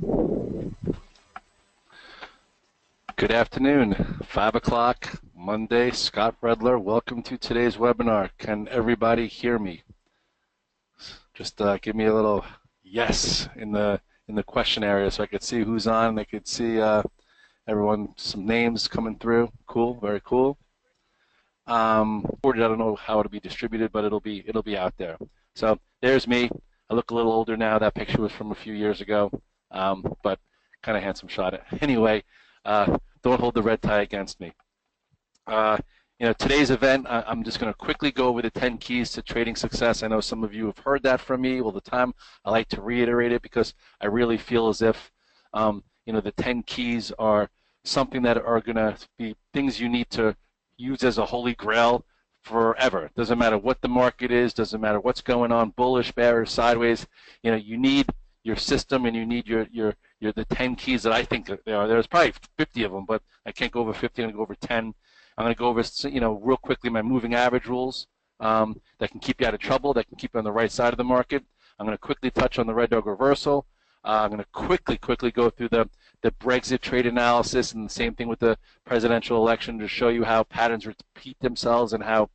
Good afternoon, 5 o'clock, Monday. Scott Redler. Welcome to today's webinar. Can everybody hear me? Just give me a little yes in the question area so I could see who's on. I could see everyone, some names coming through. Cool, very cool. I don't know how it'll be distributed, but it'll be out there. So there's me. I look a little older now. That picture was from a few years ago, but kind of handsome shot. Anyway, don't hold the red tie against me. Today's event, I'm just going to quickly go over the 10 keys to trading success. I know some of you have heard that from me all the time. I like to reiterate it because I really feel as if, the 10 keys are something that are going to be things you need to use as a holy grail forever. Doesn't matter what the market is, doesn't matter what's going on, bullish, bearish, sideways. You need your system and you need the 10 keys that I think there are. There's probably 50 of them, but I can't go over 50. I'm going to go over 10. I'm going to go over, real quickly my moving average rules that can keep you out of trouble, that can keep you on the right side of the market. I'm going to quickly touch on the red dog reversal. I'm going to quickly go through the Brexit trade analysis, and the same thing with the presidential election to show you how patterns repeat themselves and how,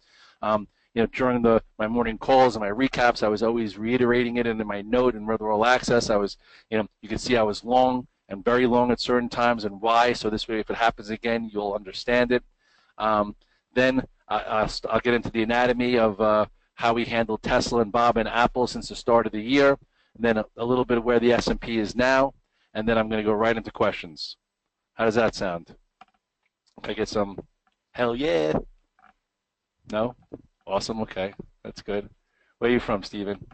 during my morning calls and my recaps, I was always reiterating it in my note in Redler All-Access. I was, you can see I was long and very long at certain times and why. So this way, if it happens again, you'll understand it. Then I'll get into the anatomy of how we handled Tesla and Bob and Apple since the start of the year, and then a little bit of where the S&P is now, and then I'm going to go right into questions. How does that sound? Can I get some hell yeah? No? Awesome, okay. That's good. Where are you from, Steven?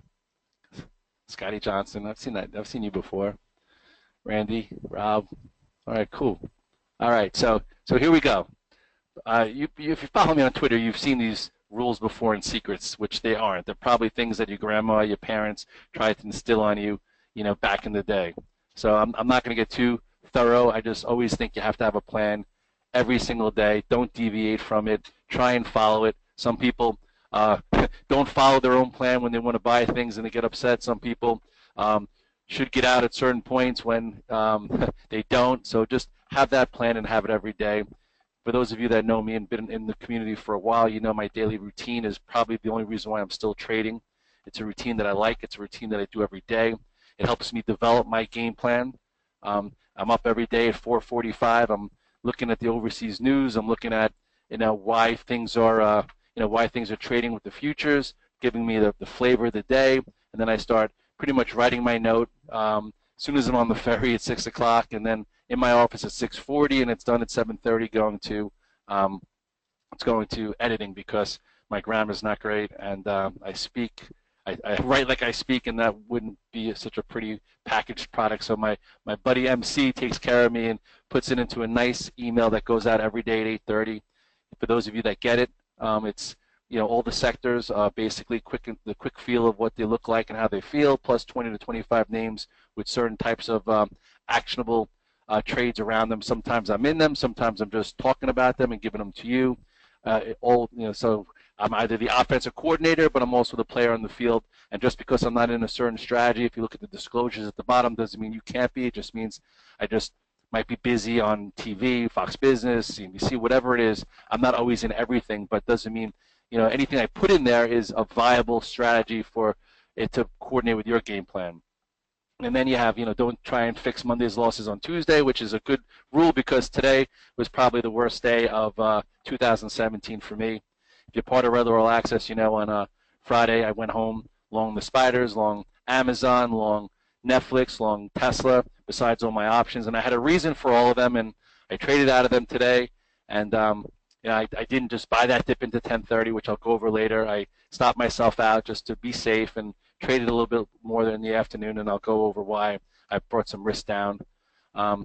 Scotty Johnson. I've seen that. I've seen you before. Randy, Rob. All right, cool. All right, so here we go. If you follow me on Twitter, you've seen these rules before and secrets, which they aren't. They're probably things that your grandma, your parents tried to instill on you, back in the day. So I'm not going to get too thorough. I just always think you have to have a plan every single day. Don't deviate from it. Try and follow it. Some people don't follow their own plan when they want to buy things and they get upset. Some people should get out at certain points when they don't. So just have that plan and have it every day. For those of you that know me and been in the community for a while, my daily routine is probably the only reason why I'm still trading. It's a routine that I like. It's a routine that I do every day. It helps me develop my game plan. I'm up every day at 4:45. I'm looking at the overseas news. I'm looking at why things are trading with the futures, giving me the flavor of the day, and then I start pretty much writing my note as soon as I'm on the ferry at 6 o'clock, and then in my office at 6:40, and it's done at 7:30. Going to editing because my grammar's not great, and I write like I speak, and that wouldn't be such a pretty packaged product. So my buddy MC takes care of me and puts it into a nice email that goes out every day at 8:30. For those of you that get it, it's all the sectors, basically the quick feel of what they look like and how they feel, plus 20 to 25 names with certain types of actionable trades around them. Sometimes I'm in them, sometimes I'm just talking about them and giving them to you. So I'm either the offensive coordinator, but I'm also the player on the field. And just because I'm not in a certain strategy, if you look at the disclosures at the bottom, doesn't mean you can't be. It just means I just might be busy on TV, Fox Business, CNBC, whatever it is. I'm not always in everything, but doesn't mean anything I put in there is a viable strategy for it to coordinate with your game plan. And then you have, don't try and fix Monday's losses on Tuesday, which is a good rule because today was probably the worst day of 2017 for me. If you're part of Redler All-Access, on Friday I went home long the spiders, long Amazon, long Netflix, long Tesla, besides all my options. And I had a reason for all of them, and I traded out of them today. And I didn't just buy that dip into 10:30, which I'll go over later. I stopped myself out just to be safe and traded a little bit more in the afternoon, and I'll go over why I brought some risk down.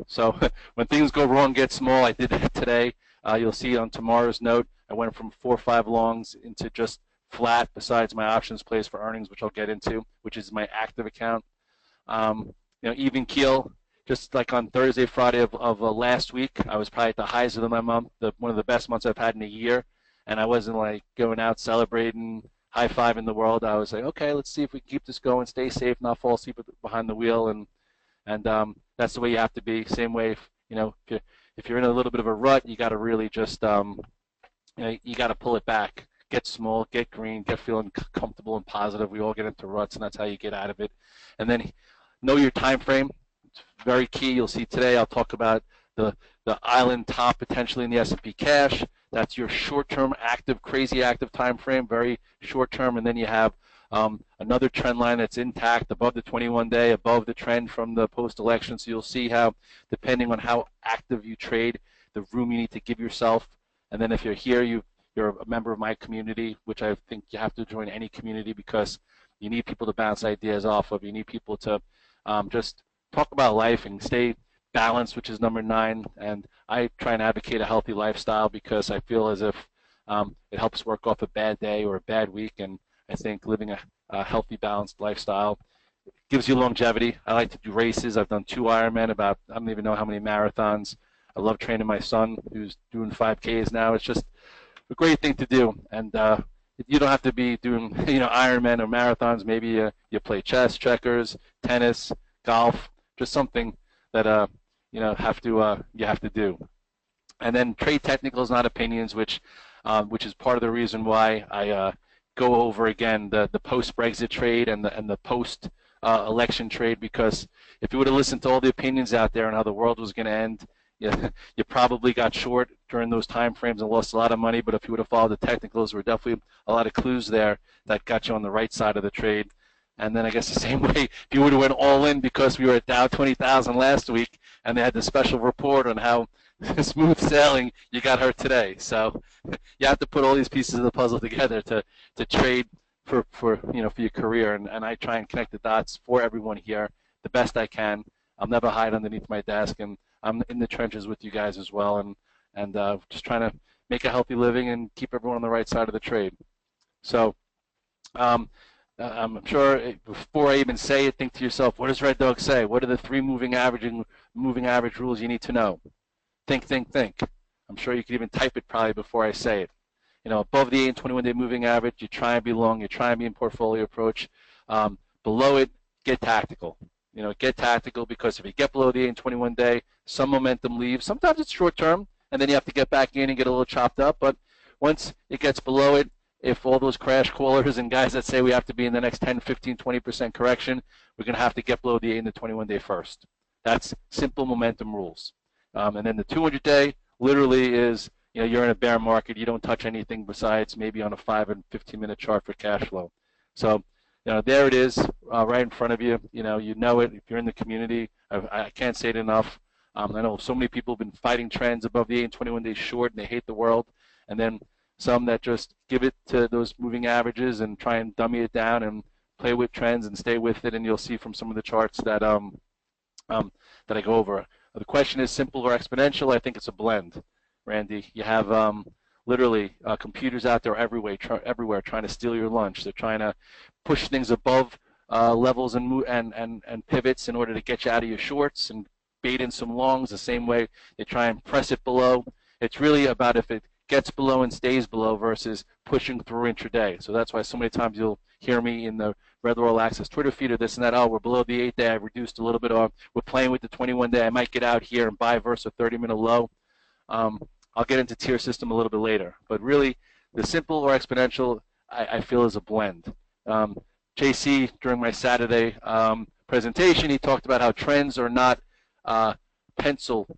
So when things go wrong, get small. I did that today. You'll see on tomorrow's note, I went from 4 or 5 longs into just flat, besides my options plays for earnings, which I'll get into, which is my active account. Even keel, just like on Thursday, Friday of last week, I was probably at the highs of my month, one of the best months I've had in a year, and I wasn't like going out celebrating, high-fiving the world. I was like, okay, let's see if we can keep this going, stay safe, not fall asleep behind the wheel, and and that's the way you have to be. Same way, if you're in a little bit of a rut, you got to really just you got to pull it back. Get small, get green, get feeling comfortable and positive. We all get into ruts, and that's how you get out of it. And then know your time frame. It's very key. You'll see today I'll talk about the island top potentially in the S&P cash. That's your short-term active, crazy active time frame, very short-term. And then you have another trend line that's intact above the 21-day, above the trend from the post-election. So you'll see how, depending on how active you trade, the room you need to give yourself. And then if you're here, you're a member of my community, which I think you have to join any community because you need people to bounce ideas off of. You need people to just talk about life and stay balanced, which is number 9. And I try and advocate a healthy lifestyle because I feel as if it helps work off a bad day or a bad week. And I think living a healthy, balanced lifestyle gives you longevity. I like to do races. I've done 2 Ironman, I don't even know how many marathons. I love training my son who's doing 5Ks now. It's just a great thing to do. And you don't have to be doing Ironman or marathons. Maybe you play chess, checkers, tennis, golf, just something that you have to do. And then trade technicals, not opinions, which is part of the reason why I go over again the post-Brexit trade and the post election trade, because if you would have listened to all the opinions out there on how the world was going to end, you probably got short during those time frames and lost a lot of money. But if you would have followed the technicals, there were definitely a lot of clues there that got you on the right side of the trade. And then I guess the same way, if you would have went all in because we were at Dow 20,000 last week and they had the special report on how smooth sailing, you got hurt today. So you have to put all these pieces of the puzzle together to trade for your career. And I try and connect the dots for everyone here the best I can. I'll never hide underneath my desk, and I'm in the trenches with you guys as well, and just trying to make a healthy living and keep everyone on the right side of the trade. So I'm sure before I even say it, think to yourself, what does Red Dog say? What are the 3 moving average rules you need to know? Think. I'm sure you could even type it probably before I say it. Above the 8 and 21-day moving average, you try and be long, you try and be in portfolio approach. Below it, get tactical. Get tactical, because if you get below the 8 and 21-day, some momentum leaves. Sometimes it's short term, and then you have to get back in and get a little chopped up. But once it gets below it, if all those crash callers and guys that say we have to be in the next 10, 15, 20% correction, we're going to have to get below the 8 and the 21-day first. That's simple momentum rules. And then the 200-day literally is, you're in a bear market. You don't touch anything besides maybe on a 5 and 15-minute chart for cash flow. So there it is, right in front of you. You know it. If you're in the community, I can't say it enough. I know so many people have been fighting trends above the 8 and 21-day short, and they hate the world. And then some that just give it to those moving averages and try and dummy it down and play with trends and stay with it. And you'll see from some of the charts that that I go over. The question is simple or exponential. I think it's a blend, Randy. You have literally computers out there everywhere trying to steal your lunch. They're trying to push things above levels and pivots in order to get you out of your shorts and bait in some longs the same way they try and press it below. It's really about if it gets below and stays below versus pushing through intraday. So that's why so many times you'll hear me in the Redler All-Access Twitter feed or this and that, oh, we're below the 8-day, I've reduced a little bit, or we're playing with the 21-day, I might get out here and buy versus a 30-minute low. I'll get into tier system a little bit later. But really, the simple or exponential, I feel, is a blend. JC, during my Saturday presentation, he talked about how trends are not pencil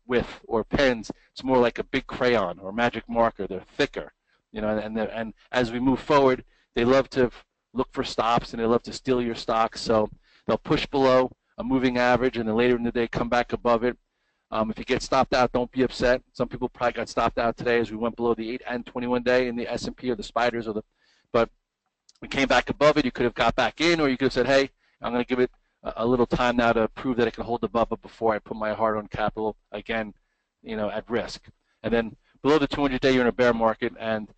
with or pens. It's more like a big crayon or magic marker. They're thicker, and as we move forward, they love to look for stops and they love to steal your stocks. So they'll push below a moving average and then later in the day come back above it. If you get stopped out, don't be upset. Some people probably got stopped out today as we went below the 8 and 21-day in the S&P or the spiders but we came back above it. You could have got back in, or you could have said, hey, I'm going to give it a little time now to prove that it can hold above it before I put my hard-earned capital again, at risk. And then below the 200-day, you're in a bear market, and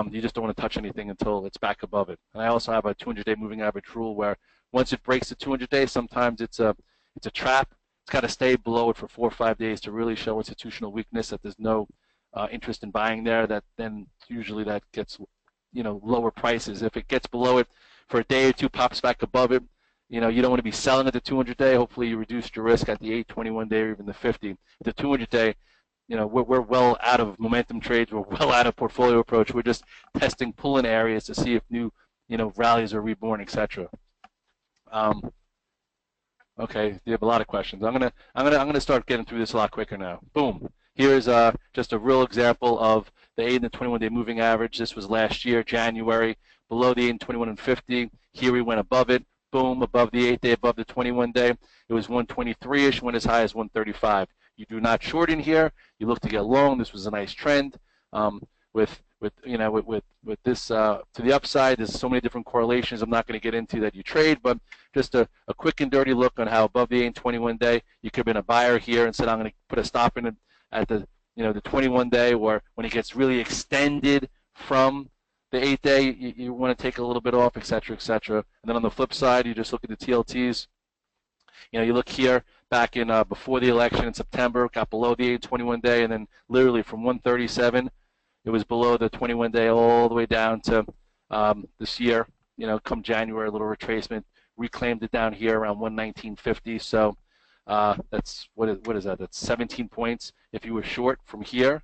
you just don't want to touch anything until it's back above it. And I also have a 200-day moving average rule where once it breaks the 200-day, sometimes it's a trap. It's got to stay below it for 4 or 5 days to really show institutional weakness, that there's no interest in buying there. That then usually that gets lower prices. If it gets below it for a day or two, pops back above it, you know, you don't want to be selling at the 200-day. Hopefully you reduced your risk at the 821-day or even the 50. The 200-day, you know, we're well out of momentum trades. We're well out of portfolio approach. We're just testing pull-in areas to see if new, you know, rallies are reborn, etc. Okay, you have a lot of questions. I'm gonna start getting through this a lot quicker now. Boom. Here's just a real example of the 8 and the 21-day moving average. This was last year, January, below the 8 and 21 and 50. Here we went above it. Boom, above the 8-day, above the 21-day. It was 123-ish, went as high as 135. You do not short in here. You look to get long. This was a nice trend. With this to the upside, there's so many different correlations I'm not going to get into that you trade, but just a quick and dirty look on how above the 8 and 21-day, you could have been a buyer here and said, I'm going to put a stop in it at the, you know, the 21-day, or when it gets really extended from the 8-day, you want to take a little bit off, et cetera, et cetera. And then on the flip side, you just look at the TLTs. You know, you look here back in before the election in September, got below the 8 and 21-day, and then literally from 137, it was below the 21-day all the way down to this year. You know, come January, a little retracement, reclaimed it down here around 119.50. So that's what is that? That's 17 points if you were short from here,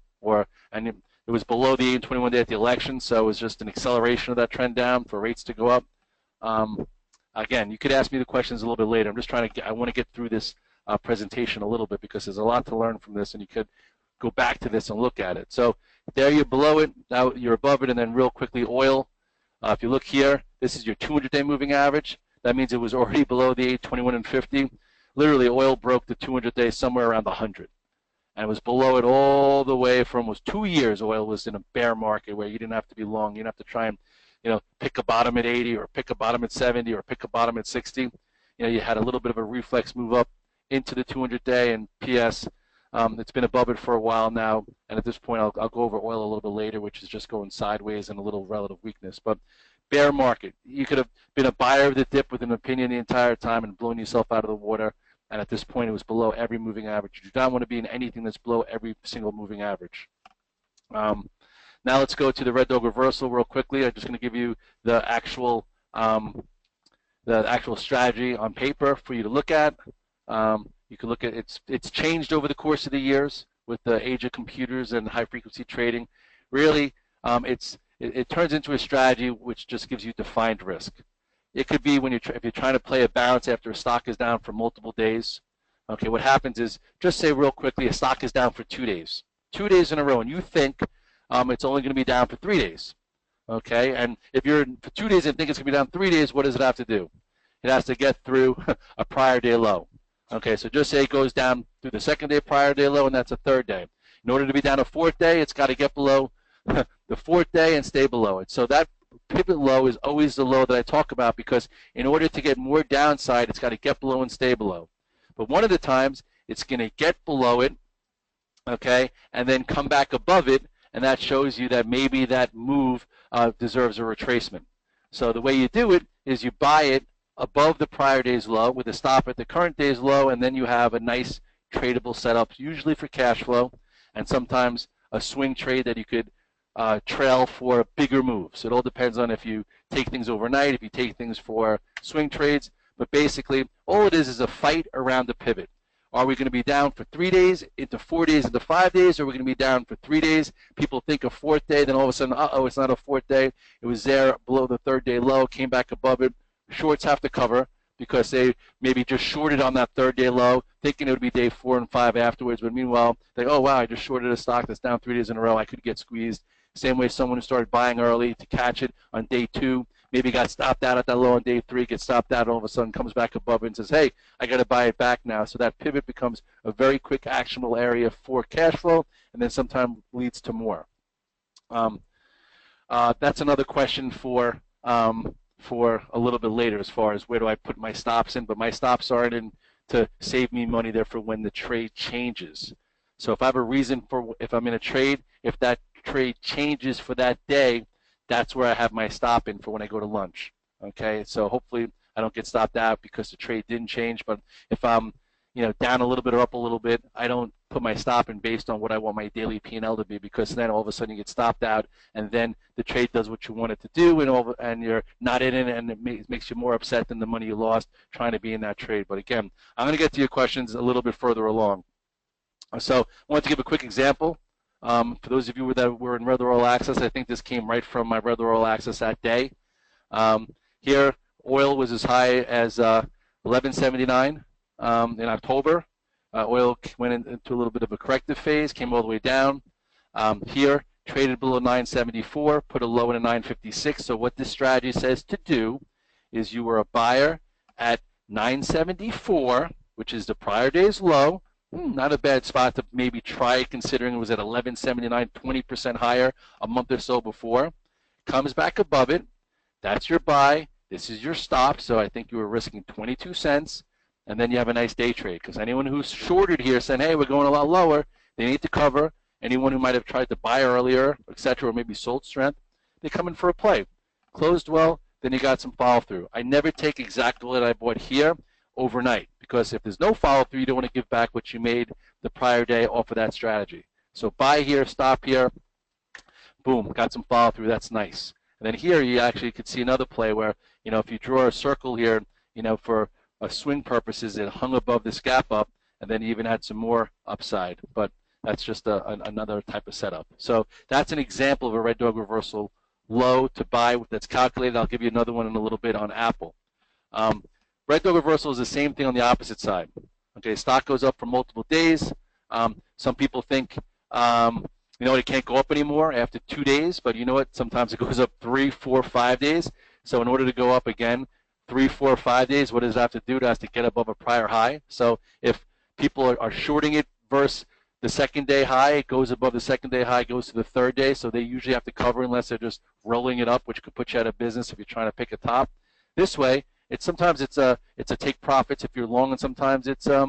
and it was below the 8 and 21-day at the election. So it was just an acceleration of that trend down for rates to go up. Again, you could ask me the questions a little bit later. I'm just trying to I want to get through this presentation a little bit because there's a lot to learn from this, and you could go back to this and look at it. So there you're below it, now you're above it, and then real quickly oil. If you look here, this is your 200-day moving average. That means it was already below the 8, 21, and 50. Literally, oil broke the 200-day somewhere around 100. And it was below it all the way for almost 2 years. Oil was in a bear market where you didn't have to be long. You didn't have to try and, you know, pick a bottom at 80 or pick a bottom at 70 or pick a bottom at 60. You know, you had a little bit of a reflex move up into the 200-day, and PS, it's been above it for a while now, and at this point I'll go over oil a little bit later, which is just going sideways and a little relative weakness. But bear market, you could have been a buyer of the dip with an opinion the entire time and blown yourself out of the water, and at this point it was below every moving average. You do not want to be in anything that's below every single moving average. Now let's go to the red dog reversal real quickly. I'm just going to give you the actual strategy on paper for you to look at. You can look at it's changed over the course of the years with the age of computers and high frequency trading. Really, it turns into a strategy which just gives you defined risk. It could be when if you're trying to play a balance after a stock is down for multiple days. Okay, what happens is, just say real quickly, a stock is down for 2 days, 2 days in a row, and you think it's only going to be down for 3 days. Okay, and if you're for 2 days and think it's going to be down 3 days, what does it have to do? It has to get through a prior day low. Okay, so just say it goes down through the second day prior day low, and that's a third day. In order to be down a fourth day, it's got to get below the fourth day and stay below it. So that pivot low is always the low that I talk about, because in order to get more downside, it's got to get below and stay below. But one of the times, it's going to get below it, okay, and then come back above it, and that shows you that maybe that move deserves a retracement. So the way you do it is you buy it above the prior day's low with a stop at the current day's low, and then you have a nice tradable setup, usually for cash flow, and sometimes a swing trade that you could trail for bigger moves. It all depends on if you take things overnight, if you take things for swing trades, but basically all it is a fight around the pivot. Are we going to be down for 3 days, into 4 days, into 5 days, or are we going to be down for 3 days? People think a fourth day, then all of a sudden, uh-oh, it's not a fourth day. It was there below the third day low, came back above it. Shorts have to cover because they maybe just shorted on that third day low, thinking it would be day 4 and 5 afterwards. But meanwhile, they, oh, wow, I just shorted a stock that's down 3 days in a row. I could get squeezed. Same way someone who started buying early to catch it on day 2, maybe got stopped out at that low on day 3, gets stopped out, and all of a sudden comes back above it and says, hey, I got to buy it back now. So that pivot becomes a very quick actionable area for cash flow, and then sometimes leads to more. That's another question for a little bit later, as far as where do I put my stops in, but my stops aren't in to save me money there for when the trade changes. So if I have a reason for, if I'm in a trade, if that trade changes for that day, that's where I have my stop in for when I go to lunch. Okay, so hopefully I don't get stopped out because the trade didn't change, but if I'm, you know, down a little bit or up a little bit, I don't put my stop in based on what I want my daily P&L to be, because then all of a sudden you get stopped out, and then the trade does what you want it to do, and you're not in it, and it makes you more upset than the money you lost trying to be in that trade. But again, I'm going to get to your questions a little bit further along. So I wanted to give a quick example. For those of you that were in Redler All-Access, I think this came right from my Redler All-Access that day. Here, oil was as high as $11.79 in October. Oil went into a little bit of a corrective phase, came all the way down. Here, traded below 974, put a low in a 956. So what this strategy says to do is you were a buyer at 974, which is the prior day's low. Not a bad spot to maybe try, considering it was at 1179, 20% higher a month or so before. Comes back above it. That's your buy. This is your stop. So I think you were risking 22 cents. And then you have a nice day trade, because anyone who's shorted here saying, hey, we're going a lot lower, they need to cover. Anyone who might have tried to buy earlier, etc., or maybe sold strength, they come in for a play. Closed well, then you got some follow-through. I never take exactly what I bought here overnight, because if there's no follow-through, you don't want to give back what you made the prior day off of that strategy. So buy here, stop here, boom, got some follow-through. That's nice. And then here you actually could see another play where, if you draw a circle here, for swing purposes, it hung above this gap up, and then you even had some more upside. But that's just another type of setup. So that's an example of a red dog reversal low to buy that's calculated. I'll give you another one in a little bit on Apple. Red dog reversal is the same thing on the opposite side. Okay, stock goes up for multiple days. Some people think, it can't go up anymore after 2 days, but you know what? Sometimes it goes up 3, 4, 5 days. So in order to go up again, 3, 4, 5 days, what does it have to do? It has to get above a prior high. So if people are shorting it versus the second day high, it goes above the second day high, goes to the third day. So they usually have to cover unless they're just rolling it up, which could put you out of business if you're trying to pick a top. This way, sometimes it's a take profits if you're long, and sometimes it's a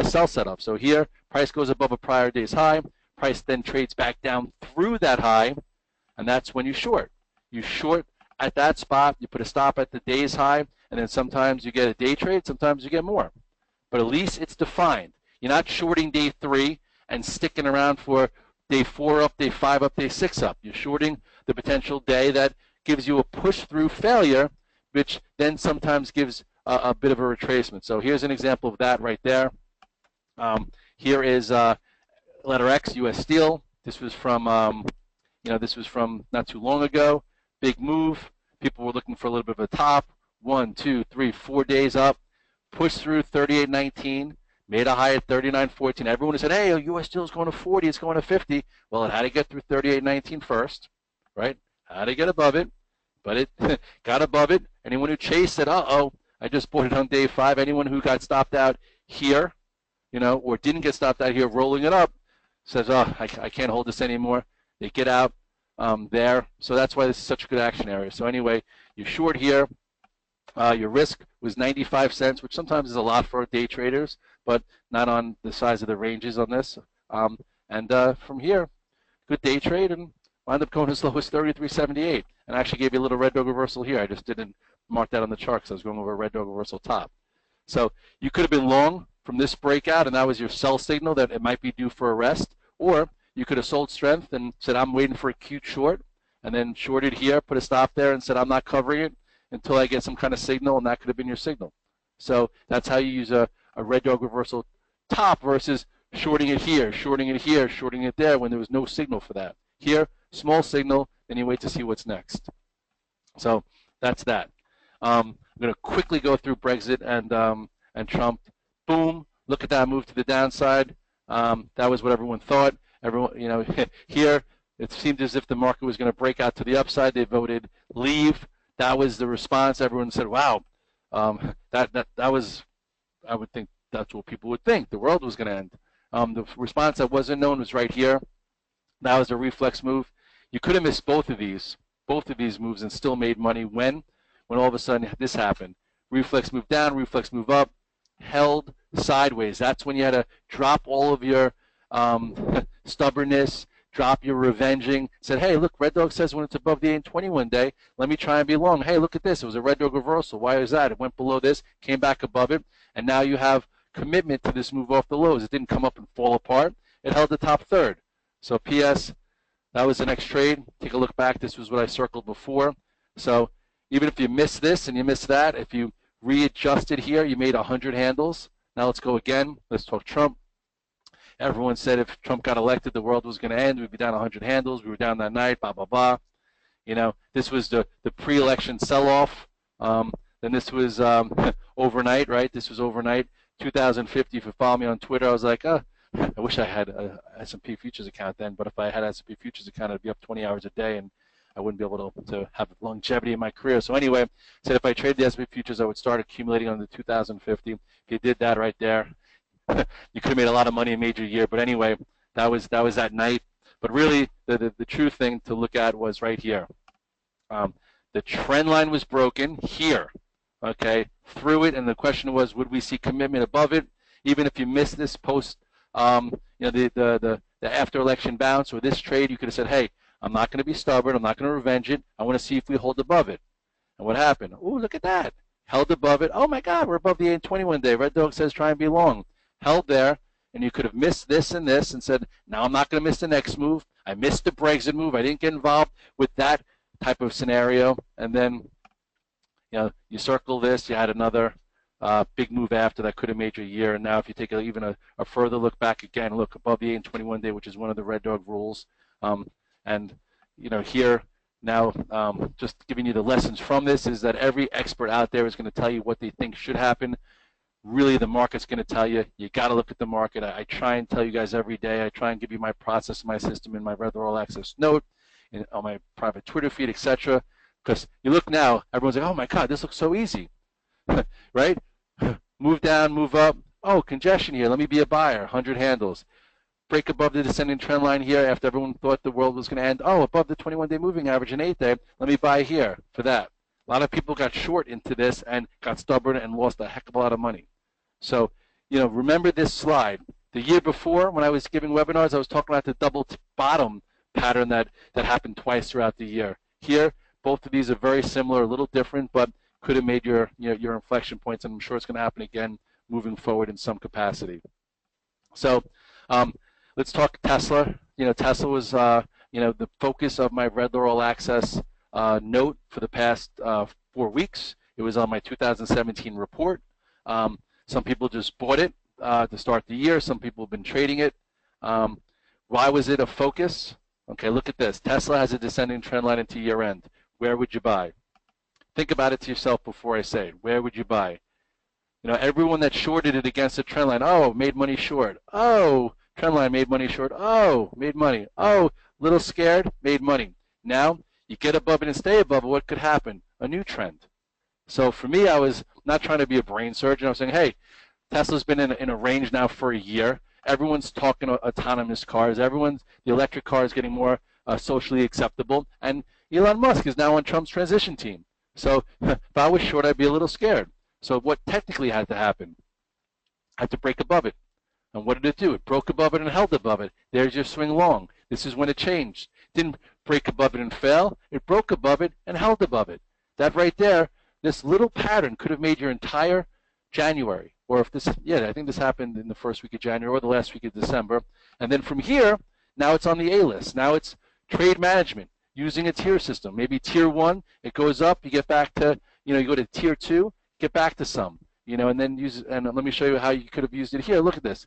sell setup. So here, price goes above a prior day's high. Price then trades back down through that high, and that's when you short. You short at that spot. You put a stop at the day's high, and then sometimes you get a day trade, sometimes you get more. But at least it's defined. You're not shorting day 3 and sticking around for day 4 up, day 5 up, day 6 up. You're shorting the potential day that gives you a push through failure, which then sometimes gives a bit of a retracement. So here's an example of that right there. Here is letter X, U.S. Steel. This was from, not too long ago. Big move. People were looking for a little bit of a top. 1, 2, 3, 4 days up. Pushed through 38.19. Made a high at 39.14. Everyone said, hey, U.S. Steel is going to 40. It's going to 50. Well, it had to get through 38.19 first, right? Had to get above it. But it got above it. Anyone who chased it, uh-oh, I just bought it on day 5. Anyone who got stopped out here, or didn't get stopped out here rolling it up, says, oh, I can't hold this anymore. They get out there. So that's why this is such a good action area. So anyway, you short here. Your risk was 95 cents, which sometimes is a lot for day traders, but not on the size of the ranges on this. From here, good day trade, and wound up going as low as 33.78. And I actually gave you a little red dog reversal here. I just didn't mark that on the chart because I was going over a red dog reversal top. So you could have been long from this breakout, and that was your sell signal that it might be due for a rest, or you could have sold strength and said, I'm waiting for a cute short, and then shorted here, put a stop there, and said, I'm not covering it until I get some kind of signal, and that could have been your signal. So that's how you use a red dog reversal top versus shorting it here, shorting it here, shorting it there when there was no signal for that. Here, small signal, then you wait to see what's next. So that's that. I'm going to quickly go through Brexit and Trump. Boom, look at that move to the downside. That was what everyone thought. Everyone, here it seemed as if the market was going to break out to the upside. They voted leave. That was the response. Everyone said, wow, that was, I would think that's what people would think. The world was going to end. The response that wasn't known was right here. That was a reflex move. You could have missed both of these moves and still made money when all of a sudden this happened. Reflex move down, reflex move up, held sideways. That's when you had to drop all of your stubbornness, drop your revenging, said, hey, look, Red Dog says when it's above the 821 day, let me try and be long. Hey, look at this. It was a Red Dog reversal. Why is that? It went below this, came back above it, and now you have commitment to this move off the lows. It didn't come up and fall apart. it held the top third. So PS, that was the next trade. Take a look back. This was what I circled before. So even if you miss this and you miss that, if you readjusted here, you made 100 handles. Now let's go again. Let's talk Trump. Everyone said if Trump got elected, the world was going to end. We'd be down 100 handles. We were down that night, blah, blah, blah. You know, this was the pre-election sell-off. Then this was overnight, right? This was overnight. 2050, if you follow me on Twitter, I was like, I wish I had a S&P futures account then, but if I had an S&P futures account, I'd be up 20 hours a day, and I wouldn't be able to have longevity in my career. So anyway, I said if I traded the S&P futures, I would start accumulating on the 2050. If you did that right there, you could have made a lot of money and made your year. But anyway, that was that night. But really, the true thing to look at was right here. The trend line was broken here, okay, through it, and the question was, would we see commitment above it? Even if you missed this post, you know, the after-election bounce or this trade, you could have said, hey, I'm not going to be stubborn. I'm not going to revenge it. I want to see if we hold above it. And what happened? Oh, look at that. Held above it. Oh, my God, we're above the 821 day. Red Dog says try and be long. Held there, and you could have missed this and this and said, now I'm not going to miss the next move. I missed the Brexit move. I didn't get involved with that type of scenario. And then, you know, you circle this. You had another big move after that could have made your year. And now if you take even a further look back again, look above the 821 day, which is one of the Red Dog rules. And, you know, here now just giving you the lessons from this is that every expert out there is going to tell you what they think should happen. Really, the market's going to tell you. You got to look at the market. I try and tell you guys every day. I try and give you my process, my system in my Redler All-Access note, on my private Twitter feed, etc. Because you look now, everyone's like, oh, my God, this looks so easy, right? Move down, move up. Oh, congestion here. Let me be a buyer. 100 handles. Break above the descending trend line here after everyone thought the world was going to end. Oh, above the 21-day moving average and 8-day. Let me buy here for that. A lot of people got short into this and got stubborn and lost a heck of a lot of money. So, you know, remember this slide. The year before, when I was giving webinars, I was talking about the double bottom pattern that happened twice throughout the year. Here, both of these are very similar, a little different, but could have made your inflection points, and I'm sure it's going to happen again moving forward in some capacity. So let's talk Tesla. You know, Tesla was the focus of my Redler All-Access note for the past 4 weeks. It was on my 2017 report. Some people just bought it to start the year. Some people have been trading it. Why was it a focus? Okay, look at this. Tesla has a descending trend line into year end. Where would you buy? Think about it to yourself before I say it. Where would you buy? You know, everyone that shorted it against the trend line, oh, made money short. Oh, trend line made money short. Oh, made money. Oh, little scared, made money. Now, you get above it and stay above it, what could happen? A new trend. So for me, I was not trying to be a brain surgeon. I was saying, hey, Tesla's been in a range now for a year. Everyone's talking autonomous cars. The electric car is getting more socially acceptable. And Elon Musk is now on Trump's transition team. So if I was short, I'd be a little scared. So what technically had to happen? I had to break above it. And what did it do? It broke above it and held above it. There's your swing long. This is when it changed. It didn't break above it and fail. It broke above it and held above it. That right there, this little pattern could have made your entire January. Or if this, yeah, I think this happened in the first week of January or the last week of December. And then from here, now it's on the A list. Now it's trade management using a tier system. Maybe tier 1, it goes up, you get back to, you go to tier 2, get back to some, and then use, and let me show you how you could have used it here. Look at this.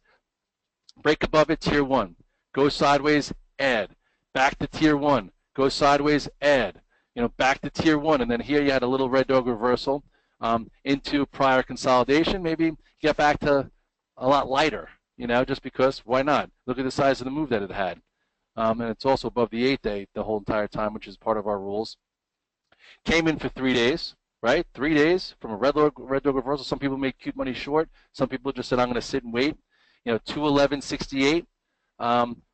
Break above it, tier 1. Go sideways, add. Back to tier 1. Go sideways, add. Back to tier 1. And then here you had a little red dog reversal into prior consolidation. Maybe get back to a lot lighter, just because, why not? Look at the size of the move that it had. And it's also above the 8-day the whole entire time, which is part of our rules. Came in for 3 days, right? 3 days from a red dog reversal. Some people made cute money short. Some people just said, I'm going to sit and wait. 211.68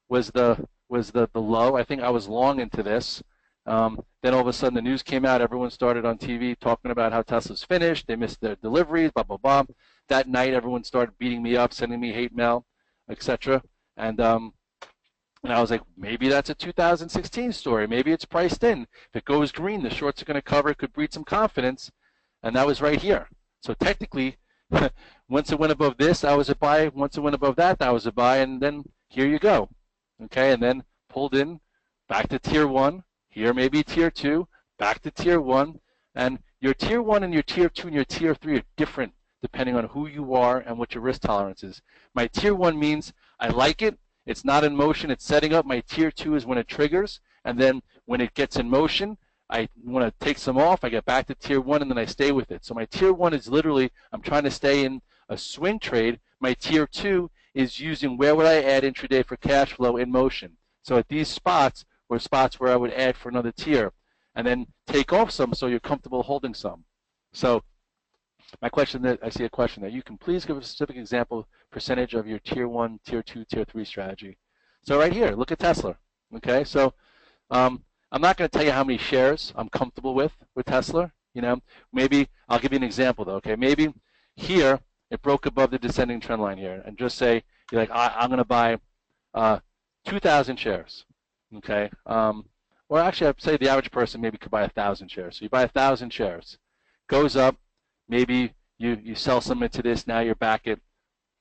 was the low. I think I was long into this. Then all of a sudden the news came out. Everyone started on TV talking about how Tesla's finished. They missed their deliveries, blah, blah, blah. That night everyone started beating me up, sending me hate mail, etc. And I was like, maybe that's a 2016 story. Maybe it's priced in. If it goes green, the shorts are going to cover. It could breed some confidence. And that was right here. So technically, once it went above this, I was a buy. Once it went above that, I was a buy. And then here you go. Okay, and then pulled in back to tier 1. Here maybe tier 2, back to tier 1. And your tier 1 and your tier 2 and your tier 3 are different depending on who you are and what your risk tolerance is. My tier 1 means I like it. It's not in motion. It's setting up. My tier 2 is when it triggers. And then when it gets in motion, I want to take some off. I get back to tier 1, and then I stay with it. So my tier 1 is literally I'm trying to stay in a swing trade. My tier 2 is using where would I add intraday for cash flow in motion. So at these spots were spots where I would add for another tier and then take off some so you're comfortable holding some. So my question that I see a question there. You can please give a specific example percentage of your tier 1, tier 2, tier 3 strategy. So right here, look at Tesla. Okay, so I'm not going to tell you how many shares I'm comfortable with Tesla. You know, maybe I'll give you an example though. Okay, maybe here it broke above the descending trend line here, and just say you're like, I'm going to buy 2,000 shares. Okay, or actually I'd say the average person maybe could buy 1,000 shares. So you buy 1,000 shares, goes up. Maybe you sell some into this. Now you're back at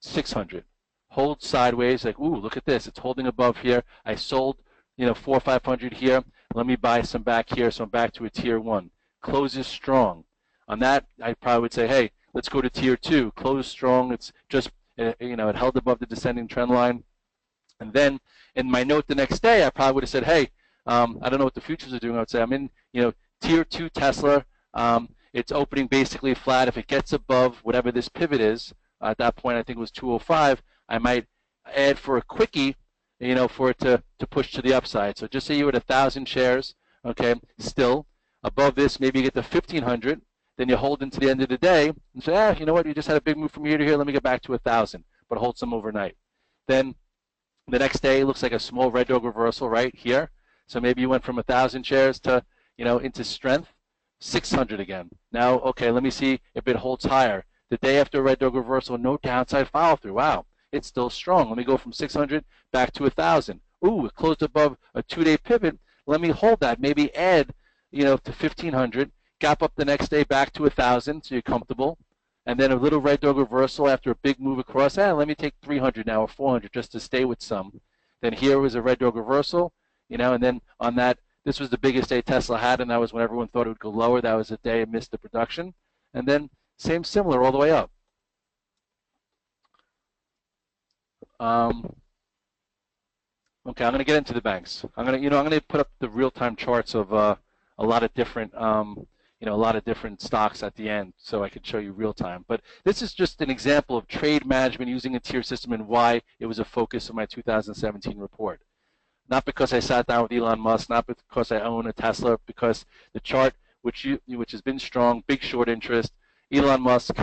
600. Hold sideways, like, ooh, look at this. It's holding above here. I sold, 400 or 500 here. Let me buy some back here, so I'm back to a tier 1. Closes strong. On that, I probably would say, hey, let's go to tier 2. Close strong. It's just, it held above the descending trend line. And then in my note the next day, I probably would have said, hey, I don't know what the futures are doing. I would say I'm in, tier 2 Tesla. It's opening basically flat. If it gets above whatever this pivot is, at that point I think it was 205, I might add for a quickie, for it to push to the upside. So just say you had 1,000 shares, okay, still above this, maybe you get to 1,500, then you hold into the end of the day and say, you know what, you just had a big move from here to here, let me get back to 1,000, but hold some overnight. Then the next day it looks like a small red dog reversal right here. So maybe you went from 1,000 shares to, into strength. 600 again. Now, okay, let me see if it holds higher. The day after red dog reversal, no downside follow through. Wow, it's still strong. Let me go from 600 back to 1,000. Ooh, it closed above a 2-day pivot. Let me hold that. Maybe add, to 1,500. Gap up the next day back to 1,000, so you're comfortable. And then a little red dog reversal after a big move across. Let me take 300 now or 400 just to stay with some. Then here was a red dog reversal, and then on that. This was the biggest day Tesla had, and that was when everyone thought it would go lower. That was the day it missed the production. And then similar all the way up. Okay, I'm going to get into the banks. I'm going to put up the real-time charts of a lot of different stocks at the end, so I could show you real time. But this is just an example of trade management using a tier system and why it was a focus of my 2017 report. Not because I sat down with Elon Musk, not because I own a Tesla, because the chart, which has been strong, big short interest, Elon Musk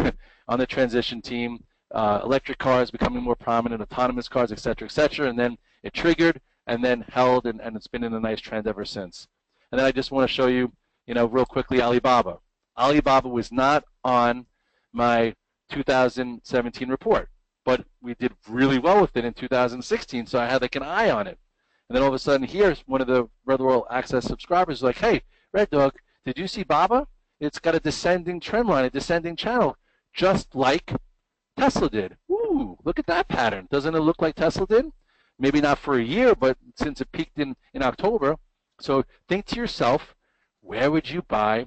on the transition team, electric cars becoming more prominent, autonomous cars, et cetera, and then it triggered and then held, and it's been in a nice trend ever since. And then I just want to show you, real quickly, Alibaba. Alibaba was not on my 2017 report, but we did really well with it in 2016, so I had like an eye on it. And then all of a sudden, here's one of the Redler All-Access subscribers like, hey, Red Dog, did you see Baba? It's got a descending trend line, a descending channel, just like Tesla did. Ooh, look at that pattern. Doesn't it look like Tesla did? Maybe not for a year, but since it peaked in October. So think to yourself, where would you buy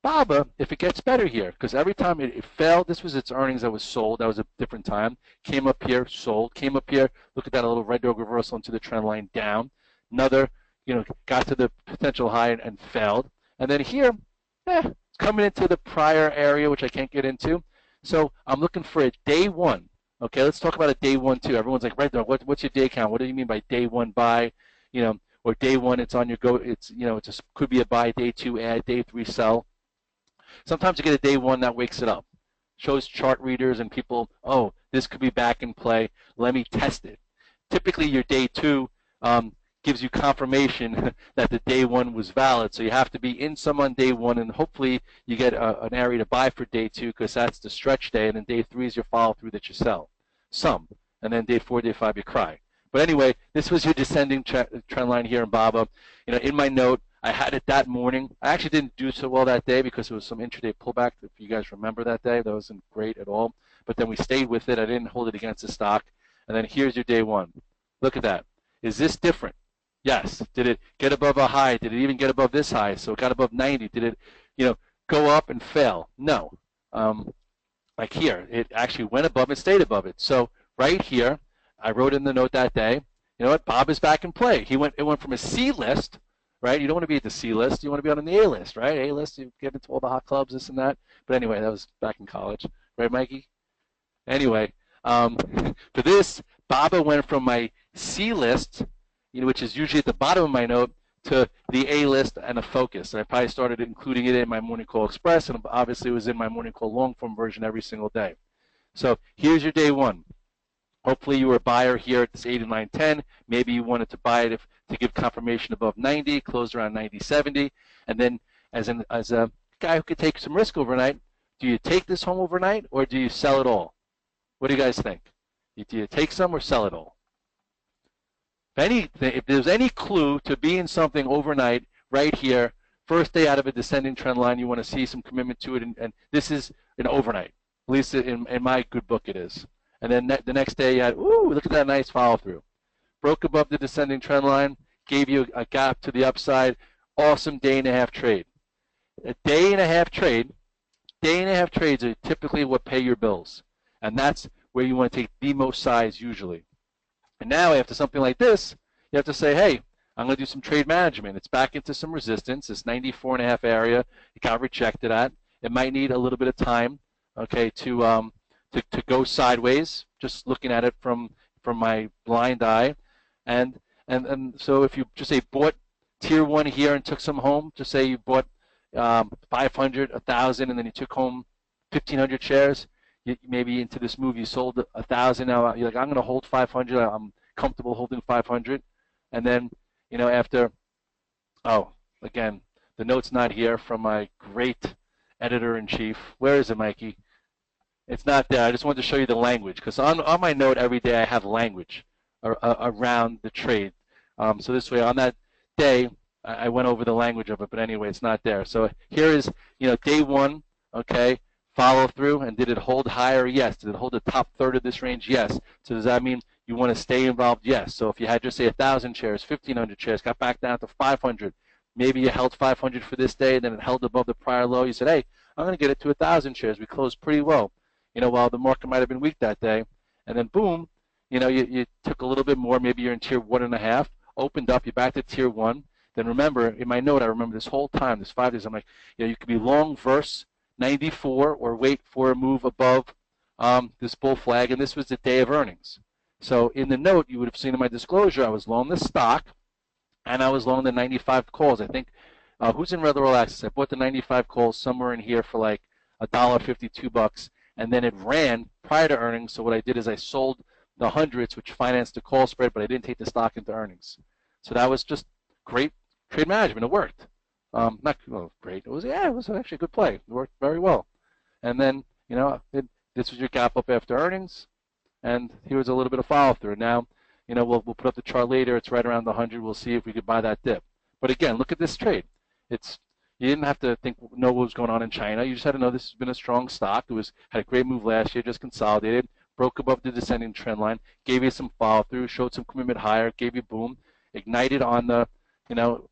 Baba if it gets better here? Because every time it failed, this was its earnings that was sold. That was a different time. Came up here, sold. Came up here. Look at that, a little red dog reversal into the trend line down. Another, got to the potential high and failed. And then here, coming into the prior area, which I can't get into. So I'm looking for a day one. Okay, let's talk about a day one too. Everyone's like, Red Dog, what's your day count? What do you mean by day one buy? Or day one, it's on your go. It's it could be a buy, day two add, day three sell. Sometimes you get a day one that wakes it up, shows chart readers and people, oh, this could be back in play. Let me test it. Typically, your day two gives you confirmation that the day one was valid. So you have to be in some on day one, and hopefully you get an area to buy for day two because that's the stretch day, and then day three is your follow through that you sell. Some, and then day four, day five, you cry. But anyway, this was your descending trend line here in Baba. In my note, I had it that morning. I actually didn't do so well that day because it was some intraday pullback. If you guys remember that day, that wasn't great at all. But then we stayed with it. I didn't hold it against the stock. And then here's your day one. Look at that. Is this different? Yes. Did it get above a high? Did it even get above this high? So it got above 90. Did it, go up and fail? No. Like here, it actually went above and stayed above it. So right here, I wrote in the note that day, you know what? Bob is back in play. It went from a C list, right? You don't want to be at the C list. You want to be on the A list, right? A list, you get into all the hot clubs, this and that. But anyway, that was back in college, right, Mikey? Anyway, for this, Baba went from my C list, which is usually at the bottom of my note, to the A list and a focus. And I probably started including it in my Morning Call Express, and obviously it was in my Morning Call long form version every single day. So here's your day one. Hopefully you were a buyer here at this 89.10. Maybe you wanted to buy it to give confirmation above 90, closed around 90.70, and then as a guy who could take some risk overnight, do you take this home overnight or do you sell it all? What do you guys think? Do you take some or sell it all? If there's any clue to being something overnight, right here, first day out of a descending trend line, you want to see some commitment to it, and this is an overnight. At least in my good book it is. And then the next day you had, ooh, look at that nice follow through. Broke above the descending trend line, gave you a gap to the upside, awesome day and a half trade. A day and a half trades are typically what pay your bills. And that's where you want to take the most size usually. And now after something like this, you have to say, hey, I'm going to do some trade management. It's back into some resistance, this 94.5 area. It got rejected at. It might need a little bit of time, okay, to go sideways, just looking at it from my blind eye. And so if you just say bought tier one here and took some home, just say you bought 500, 1,000, and then you took home 1,500 shares. Maybe into this move you sold 1,000. Now you're like, I'm going to hold 500. I'm comfortable holding 500. And then, after, again, the note's not here from my great editor-in-chief. Where is it, Mikey? It's not there. I just wanted to show you the language, because on my note every day I have language around the trade. So this way, on that day, I went over the language of it, but anyway, it's not there. So here is, day one, okay, follow through, and did it hold higher? Yes. Did it hold the top third of this range? Yes. So does that mean you want to stay involved? Yes. So if you had just say 1,000 shares, 1,500 shares, got back down to 500, maybe you held 500 for this day, and then it held above the prior low. You said, hey, I'm going to get it to 1,000 shares. We closed pretty well, while the market might have been weak that day. And then boom, you took a little bit more. Maybe you're in tier 1.5, opened up, you're back to tier 1. Then remember, in my note, I remember this whole time, this 5 days, I'm like, you could be long verse 94 or wait for a move above this bull flag, and this was the day of earnings. So in the note, you would have seen in my disclosure, I was long the stock, and I was long the 95 calls. I think, who's in Redler All-Access? I bought the 95 calls somewhere in here for like $1.50, $2, and then it ran prior to earnings. So what I did is I sold the hundreds, which financed the call spread, but I didn't take the stock into earnings. So that was just great trade management. It worked. Not great. It was actually a good play. It worked very well. And then, this was your gap up after earnings, and here was a little bit of follow through. Now, we'll put up the chart later. It's right around the 100. We'll see if we could buy that dip. But again, look at this trade. You didn't have to know what was going on in China. You just had to know this has been a strong stock. It had a great move last year, just consolidated, broke above the descending trend line, gave you some follow through, showed some commitment higher, gave you boom, ignited on the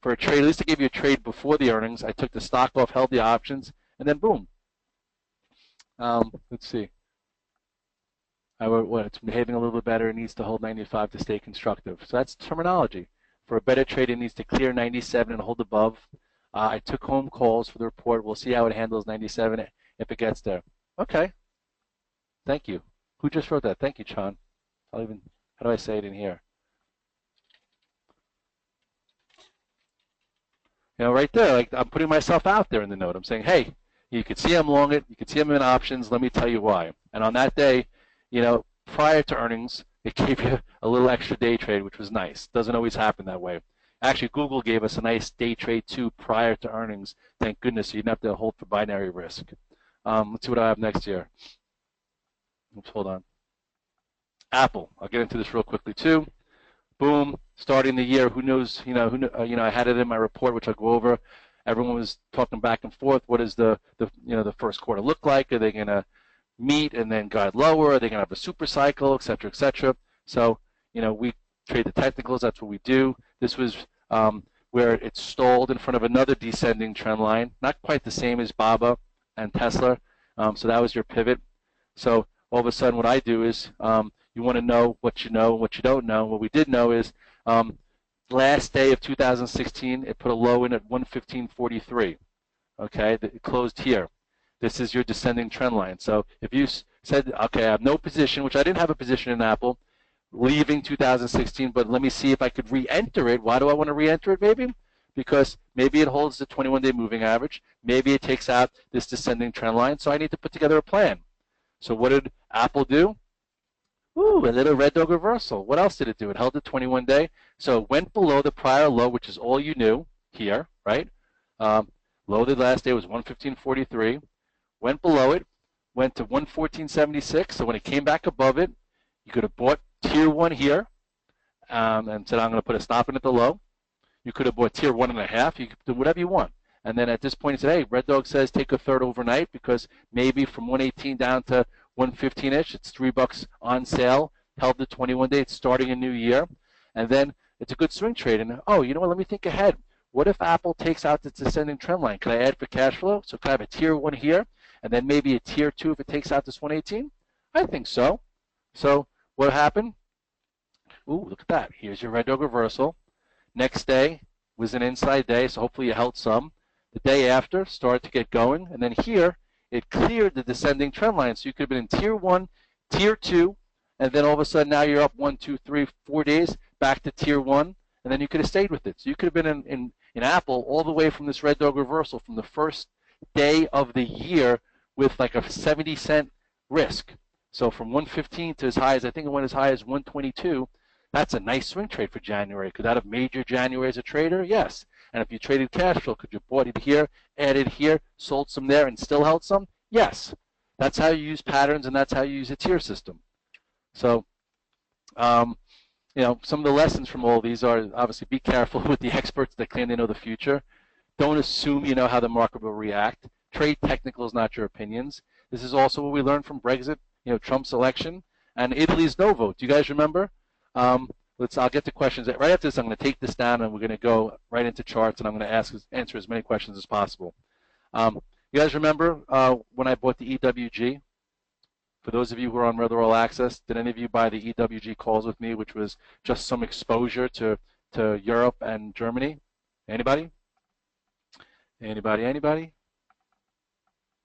for a trade. At least I gave you a trade before the earnings. I took the stock off, held the options, and then boom. Let's see. It's behaving a little bit better. It needs to hold 95 to stay constructive. So that's terminology. For a better trade, it needs to clear 97 and hold above. I took home calls for the report. We'll see how it handles 97 if it gets there. Okay. Thank you. Who just wrote that? Thank you, Chan. How do I say it in here? Right there, like I'm putting myself out there in the note. I'm saying, hey, you could see I'm long it. You could see I'm in options. Let me tell you why. And on that day, prior to earnings, it gave you a little extra day trade, which was nice. Doesn't always happen that way. Actually, Google gave us a nice day trade too prior to earnings. Thank goodness, so you didn't have to hold for binary risk. Let's see what I have next year. Oops, hold on. Apple. I'll get into this real quickly too. Boom. Starting the year, who knows? I had it in my report, which I'll go over. Everyone was talking back and forth. What does the first quarter look like? Are they going to meet and then guide lower? Are they going to have a super cycle, et cetera, et cetera? So, we trade the technicals. That's what we do. This was where it stalled in front of another descending trend line, not quite the same as BABA and Tesla. So that was your pivot. So all of a sudden what I do is you want to know what you know and what you don't know. What we did know is last day of 2016, it put a low in at 115.43. Okay, it closed here. This is your descending trend line. So if you said, okay, I have no position, which I didn't have a position in Apple, leaving 2016, but let me see if I could re-enter it. Why do I want to re-enter it, maybe? Because maybe it holds the 21-day moving average. Maybe it takes out this descending trend line, so I need to put together a plan. So what did Apple do? Ooh, a little red dog reversal. What else did it do? It held the 21-day. So it went below the prior low, which is all you knew here, right? Low the last day was 115.43. Went below it, went to 114.76. So when it came back above it, you could have bought tier 1 here and said, I'm going to put a stop in at the low. You could have bought tier 1.5. You could do whatever you want. And then at this point, you said, hey, Red Dog says take a third overnight because maybe from 118 down to 115-ish, it's $3 on sale, held the 21-day, it's starting a new year. And then it's a good swing trade. And, oh, you know what, let me think ahead. What if Apple takes out its descending trend line? Can I add for cash flow? So can I have a tier 1 here and then maybe a tier 2 if it takes out this 118? I think so. So what happened? Ooh, look at that. Here's your Red Dog reversal. Next day was an inside day, so hopefully you held some. The day after started to get going, and then here it cleared the descending trend line. So you could have been in tier 1, tier 2, and then all of a sudden now you're up 1, 2, 3, 4 days back to tier 1, and then you could have stayed with it. So you could have been in Apple all the way from this Red Dog reversal from the first day of the year with like a 70-cent risk. So from 115 to as high as, I think it went as high as 122. That's a nice swing trade for January. Could that have made your January as a trader? Yes. And if you traded cash flow, could you have bought it here, added here, sold some there, and still held some? Yes. That's how you use patterns, and that's how you use a tier system. So, you know, some of the lessons from all these are obviously be careful with the experts that claim they know the future. Don't assume you know how the market will react. Trade technicals, not your opinions. This is also what we learned from Brexit, you know, Trump's election, and Italy's no vote. Do you guys remember? I'll get to questions. Right after this, I'm going to take this down, and we're going to go right into charts, and I'm going to answer as many questions as possible. You guys remember when I bought the EWG? For those of you who are on Redler All-Access, did any of you buy the EWG calls with me, which was just some exposure to Europe and Germany? Anybody? Anybody? Anybody?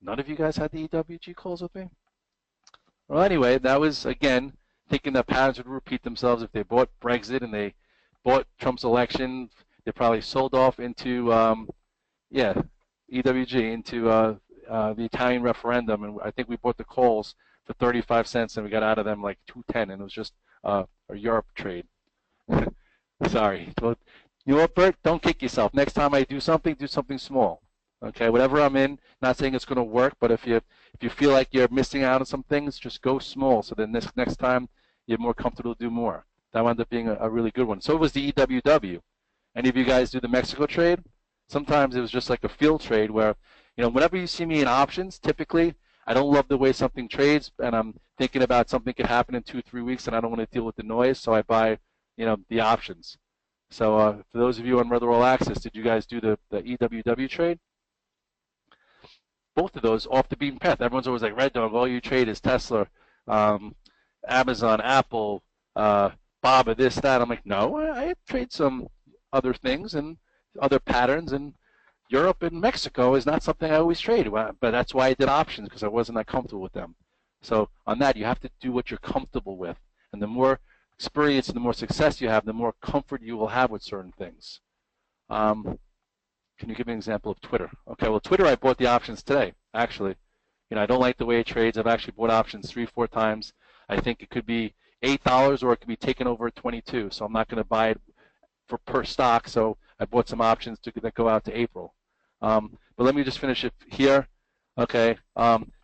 None of you guys had the EWG calls with me? Well, anyway, that was, again, thinking that patterns would repeat themselves. If they bought Brexit and they bought Trump's election, they probably sold off into, EWG, into the Italian referendum. And I think we bought the calls for 35 cents and we got out of them like 210, and it was just a Europe trade. Sorry. Well, you know what, Bert? Don't kick yourself. Next time I do something small. Okay, whatever I'm in, not saying it's going to work, but if you feel like you're missing out on some things, just go small. So then next time you're more comfortable to do more. That wound up being a really good one. So it was the EWW. Any of you guys do the Mexico trade? Sometimes it was just like a field trade where, you know, whenever you see me in options, typically I don't love the way something trades, and I'm thinking about something could happen in 2-3 weeks, and I don't want to deal with the noise, so I buy, you know, the options. So for those of you on Redler All-Access, did you guys do the EWW trade? Both of those off the beaten path. Everyone's always like, Red Dog, all you trade is Tesla, Amazon, Apple, Baba, this, that. I'm like, no, I trade some other things and other patterns, and Europe and Mexico is not something I always trade. But that's why I did options, because I wasn't that comfortable with them. So on that, you have to do what you're comfortable with. And the more experience and the more success you have, the more comfort you will have with certain things. Can you give me an example of Twitter? Okay, well, Twitter, I bought the options today, actually. You know, I don't like the way it trades. I've actually bought options 3-4 times. I think it could be $8 or it could be taken over at 22. So I'm not going to buy it for per stock. So I bought some options that go out to April. But let me just finish it here. Okay,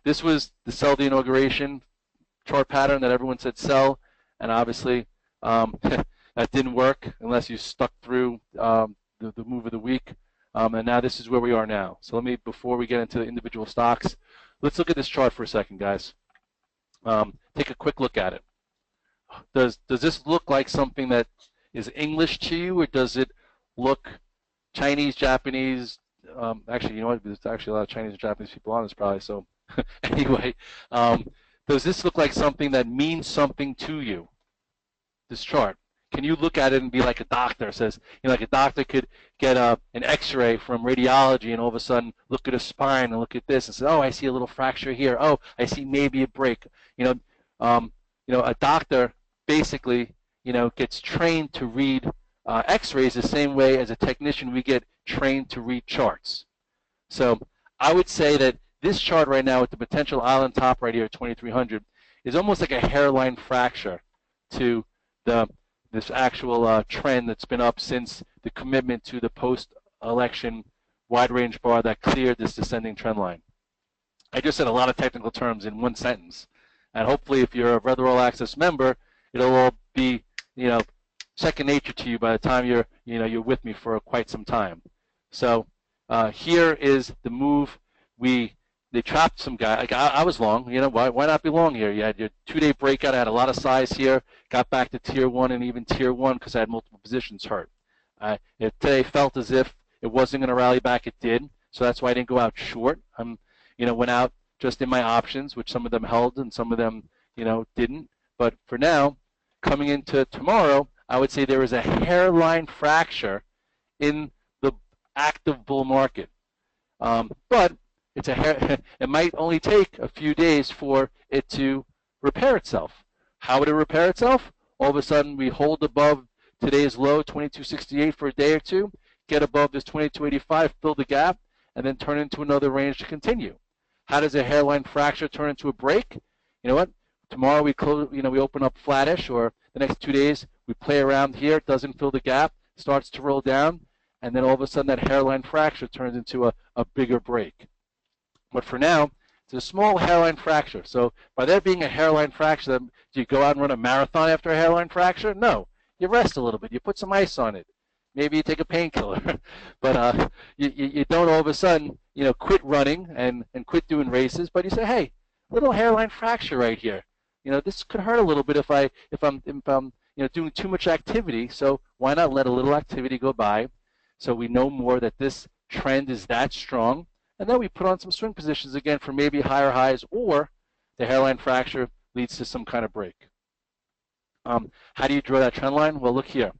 this was the sell the inauguration chart pattern that everyone said sell, and obviously that didn't work unless you stuck through the move of the week. And now this is where we are now. So let me, before we get into the individual stocks, let's look at this chart for a second, guys. Take a quick look at it. does this look like something that is English to you, or does it look Chinese, Japanese? Actually, you know what? There's actually a lot of Chinese and Japanese people on this probably. So anyway, um, does this look like something that means something to you? This chart. Can you look at it and be like a doctor? Says, you know, like a doctor could get an X-ray from radiology and all of a sudden look at a spine and look at this and say, oh, I see a little fracture here. Oh, I see maybe a break. Um, a doctor basically, gets trained to read X-rays the same way as a technician we get trained to read charts. So I would say that this chart right now with the potential island top right here at 2300 is almost like a hairline fracture to this actual trend that's been up since the commitment to the post-election wide range bar that cleared this descending trend line. I just said a lot of technical terms in one sentence, and hopefully if you're a Redler All-Access member, it'll all be second nature to you by the time you're with me for quite some time. So here is the move. They trapped some guy. Like I was long. Why not be long here? You had your 2-day breakout. I had a lot of size here. Got back to tier 1 and even tier 1 because I had multiple positions hurt. It today felt as if it wasn't going to rally back. It did. So that's why I didn't go out short. Went out just in my options, which some of them held and some of them, didn't. But for now, coming into tomorrow, I would say there is a hairline fracture in the active bull market. But it might only take a few days for it to repair itself. How would it repair itself? All of a sudden, we hold above today's low, 2268, for a day or two, get above this 2285, fill the gap, and then turn into another range to continue. How does a hairline fracture turn into a break? You know what? Tomorrow we close. We open up flattish, or the next 2 days we play around here. It doesn't fill the gap, starts to roll down, and then all of a sudden that hairline fracture turns into a bigger break. But for now, it's a small hairline fracture. So by there being a hairline fracture, do you go out and run a marathon after a hairline fracture? No. You rest a little bit. You put some ice on it. Maybe you take a painkiller. But you don't all of a sudden, quit running and quit doing races. But you say, hey, little hairline fracture right here. This could hurt a little bit if I'm doing too much activity. So why not let a little activity go by so we know more that this trend is that strong. And then we put on some swing positions again for maybe higher highs, or the hairline fracture leads to some kind of break. How do you draw that trend line? Well, look here.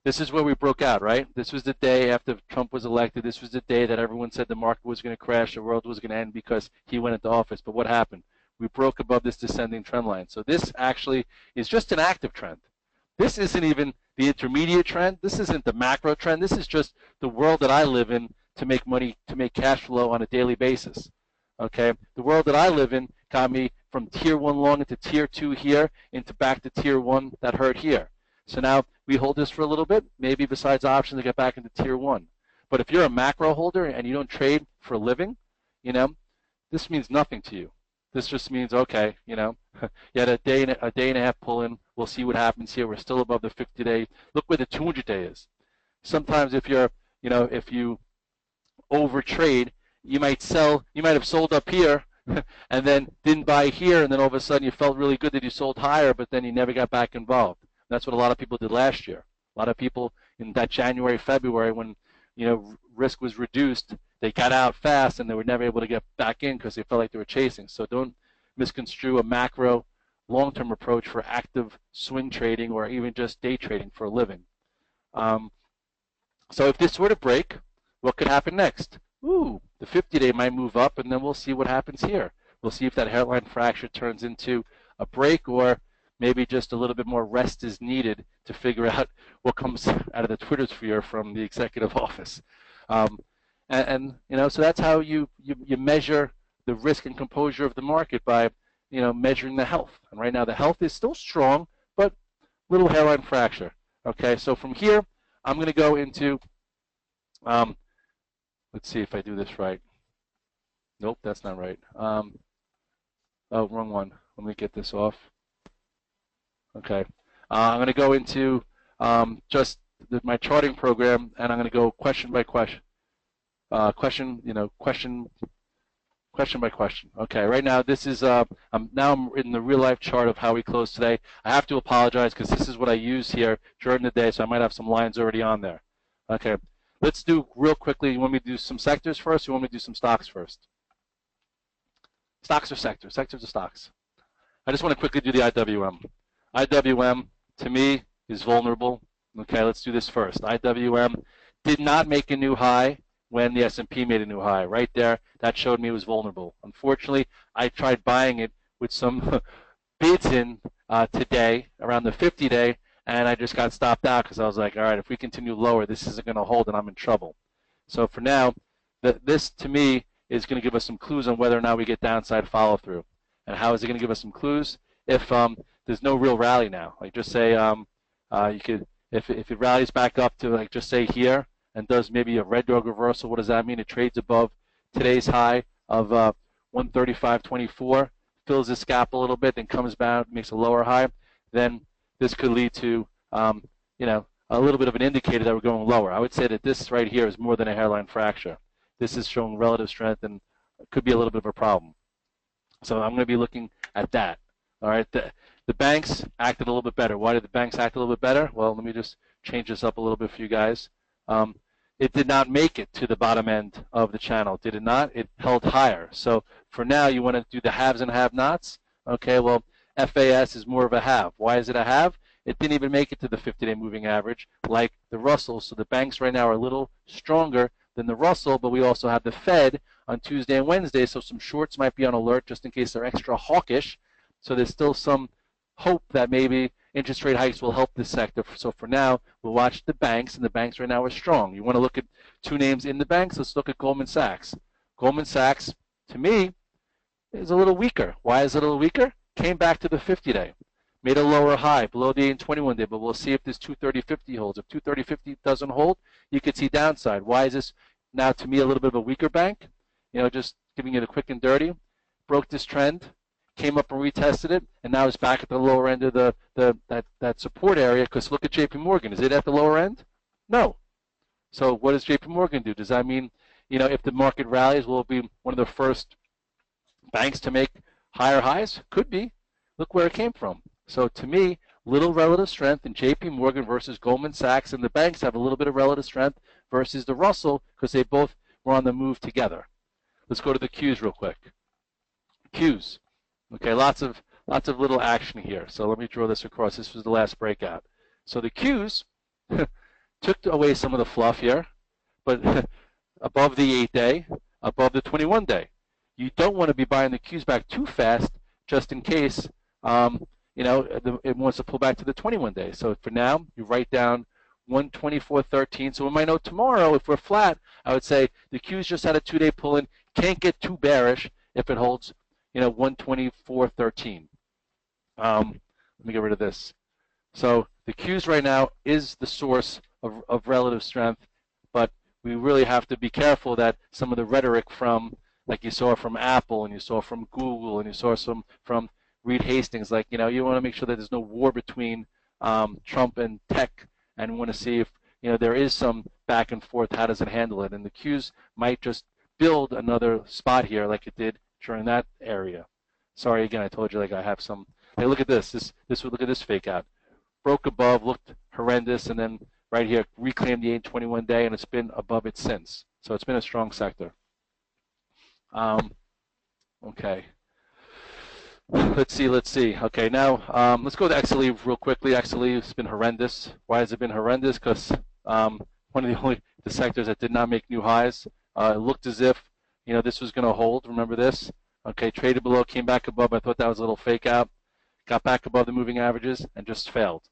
This is where we broke out, right? This was the day after Trump was elected. This was the day that everyone said the market was going to crash, the world was going to end because he went into office. But what happened? We broke above this descending trend line. So this actually is just an active trend. This isn't even the intermediate trend. This isn't the macro trend. This is just the world that I live in to make money, to make cash flow on a daily basis. Okay? The world that I live in got me from tier 1 long into tier 2 here, into back to tier 1 that hurt here. So now we hold this for a little bit, maybe besides options to get back into tier 1. But if you're a macro holder and you don't trade for a living, this means nothing to you. This just means, okay, you had a day and a half pull in. We'll see what happens here. We're still above the 50-day. Look where the 200-day is. Sometimes if you're, if you overtrade, you might have sold up here and then didn't buy here, and then all of a sudden you felt really good that you sold higher, but then you never got back involved. That's what a lot of people did last year. A lot of people in that January, February, when risk was reduced, they got out fast and they were never able to get back in because they felt like they were chasing. So don't misconstrue a macro long-term approach for active swing trading or even just day trading for a living. So if this were to break, what could happen next? Ooh, the 50-day might move up, and then we'll see what happens here. We'll see if that hairline fracture turns into a break, or maybe just a little bit more rest is needed to figure out what comes out of the Twitter sphere from the executive office. So that's how you measure the risk and composure of the market, by measuring the health. And right now the health is still strong, but little hairline fracture. Okay, so from here I'm going to go into let's see if I do this right. Nope, that's not right. Oh, wrong one. Let me get this off. Okay, I'm going to go into just my charting program, and I'm going to go question by question. Question Question by question. Okay, right now this is I'm in the real life chart of how we closed today. I have to apologize because this is what I use here during the day, so I might have some lines already on there. Okay, let's do real quickly. You want me to do some sectors first, or you want me to do some stocks first? Stocks or sectors? Sectors or stocks? I just want to quickly do the IWM. IWM to me is vulnerable. Okay, let's do this first. IWM did not make a new high when the S&P made a new high. Right there, that showed me it was vulnerable. Unfortunately, I tried buying it with some bids in today around the 50-day, and I just got stopped out because I was like, all right, if we continue lower, this isn't going to hold, and I'm in trouble. So for now, this to me is going to give us some clues on whether or not we get downside follow-through. And how is it going to give us some clues? If there's no real rally now, like just say you could, if it rallies back up to like just say here, and does maybe a red dog reversal, what does that mean? It trades above today's high of 135.24, fills this gap a little bit, then comes back, makes a lower high. Then this could lead to a little bit of an indicator that we're going lower. I would say that this right here is more than a hairline fracture. This is showing relative strength and could be a little bit of a problem. So I'm going to be looking at that. All right. The banks acted a little bit better. Why did the banks act a little bit better? Well, let me just change this up a little bit for you guys. It did not make it to the bottom end of the channel, did it not? It held higher. So for now, you want to do the haves and have-nots. Okay, well, FAS is more of a have. Why is it a have? It didn't even make it to the 50-day moving average like the Russell. So the banks right now are a little stronger than the Russell, but we also have the Fed on Tuesday and Wednesday, so some shorts might be on alert just in case they're extra hawkish. So there's still some hope that maybe interest rate hikes will help this sector. So for now, we'll watch the banks, and the banks right now are strong. You want to look at two names in the banks? Let's look at Goldman Sachs. Goldman Sachs, to me, is a little weaker. Why is it a little weaker? Came back to the 50-day. Made a lower high below the 8 and 21-day, but we'll see if this 230.50 holds. If 230.50 doesn't hold, you could see downside. Why is this now, to me, a little bit of a weaker bank? Just giving it a quick and dirty. Broke this trend, came up and retested it, and now it's back at the lower end of that support area. Because look at J.P. Morgan. Is it at the lower end? No. So what does J.P. Morgan do? Does that mean, if the market rallies, will it be one of the first banks to make higher highs? Could be. Look where it came from. So to me, little relative strength in J.P. Morgan versus Goldman Sachs, and the banks have a little bit of relative strength versus the Russell because they both were on the move together. Let's go to the Qs real quick. Qs. Okay, lots of little action here. So let me draw this across. This was the last breakout. So the Qs took away some of the fluff here, but above the 8-day, above the 21-day. You don't want to be buying the Qs back too fast, just in case it wants to pull back to the 21-day. So for now, you write down 124.13. So we might know tomorrow, if we're flat, I would say the Qs just had a 2-day pull-in. Can't get too bearish if it holds, 124.13. Let me get rid of this. So the Qs right now is the source of relative strength, but we really have to be careful that some of the rhetoric from, like you saw from Apple and you saw from Google and you saw some from Reed Hastings, like, you want to make sure that there's no war between Trump and tech, and want to see if, there is some back and forth, how does it handle it? And the Qs might just build another spot here like it did during that area. Sorry, again, I told you, like, I have some, hey, look at this. Look at this fake out. Broke above, looked horrendous, and then right here, reclaimed the 821-day, and it's been above it since. So it's been a strong sector. Okay. Let's see. Okay, now let's go to XLE real quickly. XLE has been horrendous. Why has it been horrendous? Because one of the sectors that did not make new highs. It looked as if this was going to hold. Remember this? Okay, traded below, came back above. I thought that was a little fake out. Got back above the moving averages and just failed.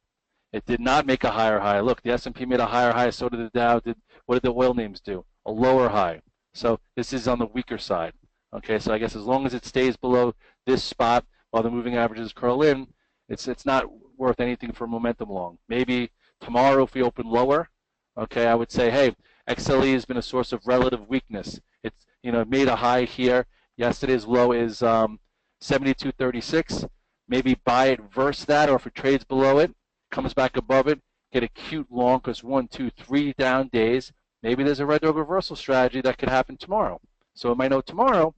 It did not make a higher high. Look, the S&P made a higher high. So did the Dow. What did the oil names do? A lower high. So this is on the weaker side. Okay, so I guess as long as it stays below this spot while the moving averages curl in, it's not worth anything for momentum long. Maybe tomorrow if we open lower, okay, I would say, hey, XLE has been a source of relative weakness. It's it made a high here. Yesterday's low is 72.36. Maybe buy it versus that, or if it trades below it, comes back above it, get a cute long, because 1, 2, 3 down days. Maybe there's a red dog reversal strategy that could happen tomorrow. So I might know tomorrow,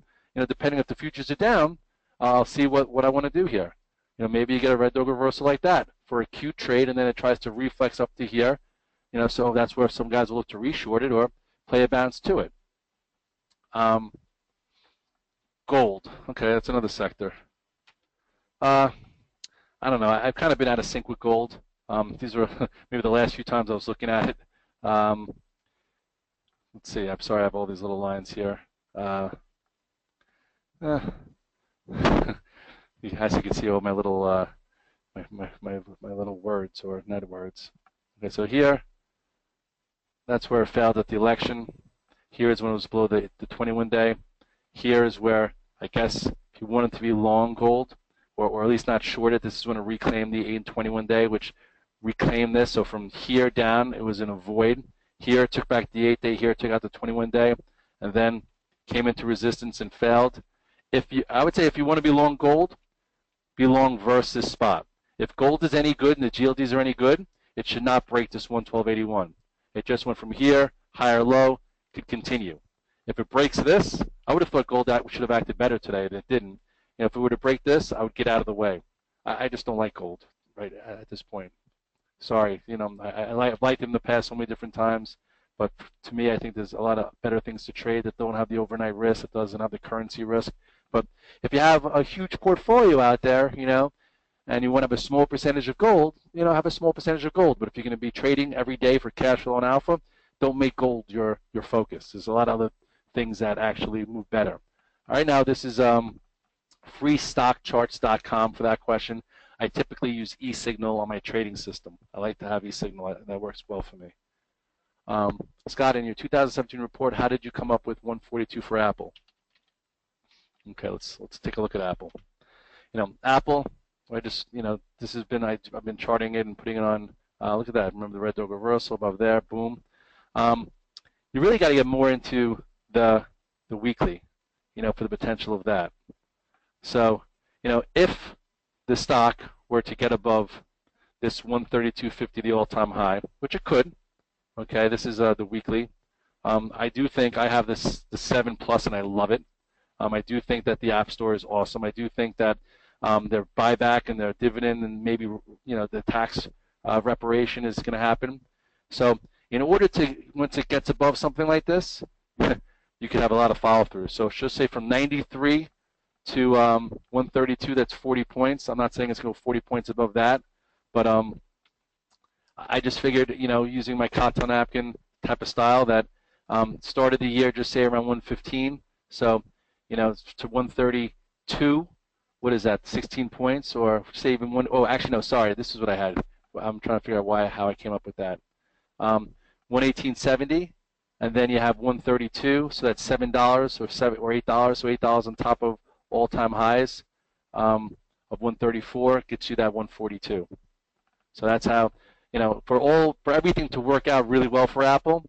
depending if the futures are down, I'll see what I want to do here. Maybe you get a red dog reversal like that for a cute trade, and then it tries to reflex up to here. So that's where some guys will look to reshort it or play a bounce to it. Gold. Okay, that's another sector. I don't know. I've kind of been out of sync with gold. These were maybe the last few times I was looking at it. Let's see. I'm sorry, I have all these little lines here. As you can see, all my little my little words, or not words. Okay, so here, that's where it failed at the election. Here is when it was below the 21 day. Here is where, I guess, if you wanted to be long gold, or at least not short it, this is when it reclaimed the 8 and 21 day, which reclaimed this. So from here down, it was in a void. Here it took back the 8 day. Here it took out the 21 day, and then came into resistance and failed. I would say if you want to be long gold, be long versus this spot. If gold is any good and the GLDs are any good, it should not break this 112.81. It just went from here, higher low, could continue. If it breaks this, I would have thought gold should have acted better today, and it didn't. If it were to break this, I would get out of the way. I just don't like gold right at this point. Sorry, I've liked it in the past so many different times, but to me, I think there's a lot of better things to trade that don't have the overnight risk, that doesn't have the currency risk. But if you have a huge portfolio out there, and you want to have a small percentage of gold, have a small percentage of gold. But if you're going to be trading every day for cash flow and alpha, don't make gold your focus. There's a lot of other things that actually move better. All right, now this is freestockcharts.com for that question. I typically use eSignal on my trading system. I like to have eSignal. That works well for me. Scott, in your 2017 report, how did you come up with 142 for Apple? Okay, let's take a look at Apple. Apple, this has been, I've been charting it and putting it on. Look at that. Remember the red dog reversal above there? Boom. You really got to get more into the weekly, for the potential of that. So, if the stock were to get above this 132.50, the all-time high, which it could. Okay, this is the weekly. I do think I have the 7+, and I love it. I do think that the App Store is awesome. I do think that their buyback and their dividend and maybe the tax reparation is going to happen. So in order to, once it gets above something like this, you can have a lot of follow-through. So just say from 93 to 132, that's 40 points. I'm not saying it's going to go 40 points above that, but I just figured, using my cotton napkin type of style, that started the year just say around 115. So to 132, what is that, 16 points, or say even one, oh, actually, no, sorry, this is what I had. I'm trying to figure out how I came up with that. 118.70, and then you have 132, so that's $7 or $8, so $8 on top of all-time highs of 134 gets you that 142. So that's how, for everything to work out really well for Apple,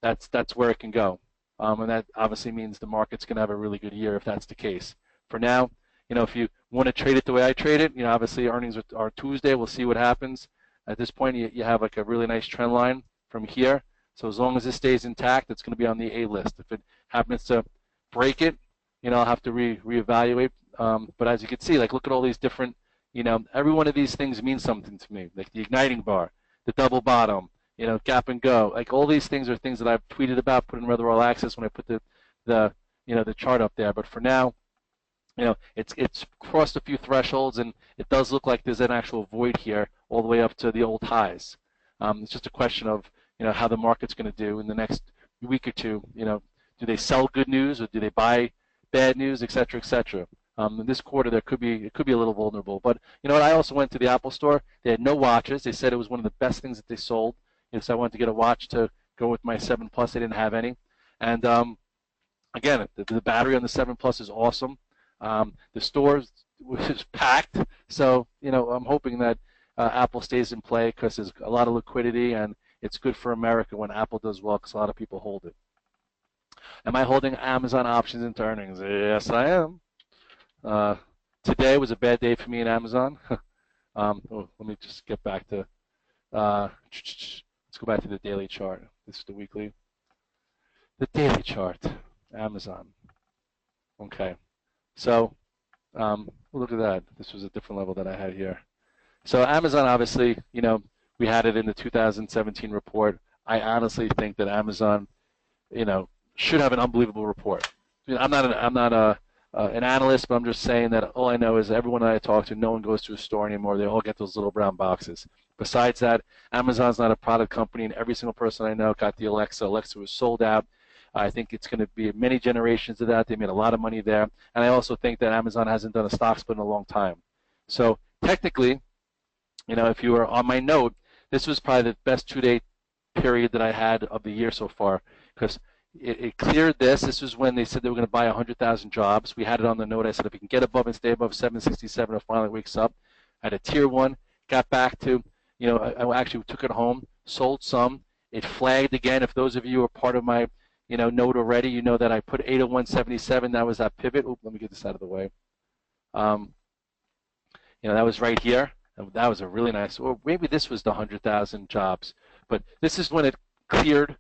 that's where it can go. And that obviously means the market's going to have a really good year if that's the case. For now, if you want to trade it the way I trade it, obviously earnings are Tuesday. We'll see what happens. At this point, you have like a really nice trend line from here. So as long as this stays intact, it's going to be on the A list. If it happens to break it, I'll have to reevaluate. But as you can see, like, look at all these different, every one of these things means something to me. Like the igniting bar, the double bottom, gap and go. Like all these things are things that I've tweeted about, put in Redler All-Access when I put the chart up there. But for now, it's crossed a few thresholds, and it does look like there's an actual void here all the way up to the old highs. It's just a question of how the market's going to do in the next week or two. Do they sell good news or do they buy bad news, et cetera, et cetera. In this quarter, it could be a little vulnerable. But I also went to the Apple Store. They had no watches. They said it was one of the best things that they sold. So I wanted to get a watch to go with my 7+. They didn't have any. And again, the battery on the 7+ is awesome. The store was packed. So I'm hoping that Apple stays in play because there's a lot of liquidity, and it's good for America when Apple does well because a lot of people hold it. Am I holding Amazon options into earnings? Yes, I am. Today was a bad day for me in Amazon. Let me just get back to, let's go back to the daily chart. This is the weekly. The daily chart, Amazon. Okay, so look at that. This was a different level that I had here. So Amazon, obviously, we had it in the 2017 report. I honestly think that Amazon, should have an unbelievable report. I'm not an analyst, but I'm just saying that all I know is everyone that I talk to, no one goes to a store anymore. They all get those little brown boxes. Besides that, Amazon's not a product company, and every single person I know got the Alexa. Alexa was sold out. I think it's going to be many generations of that. They made a lot of money there. And I also think that Amazon hasn't done a stock split in a long time. So technically, if you were on my note, this was probably the best 2-day period that I had of the year so far, because it cleared this. This was when they said they were going to buy 100,000 jobs. We had it on the note. I said if we can get above and stay above 767, it finally wakes up. I had a tier 1, got back to, I actually took it home, sold some. It flagged again. If those of you are part of my note already, you know that I put 801.77. That was that pivot. Oop, let me get this out of the way. That was right here. That was a really nice, or maybe this was the 100,000 jobs. But this is when it cleared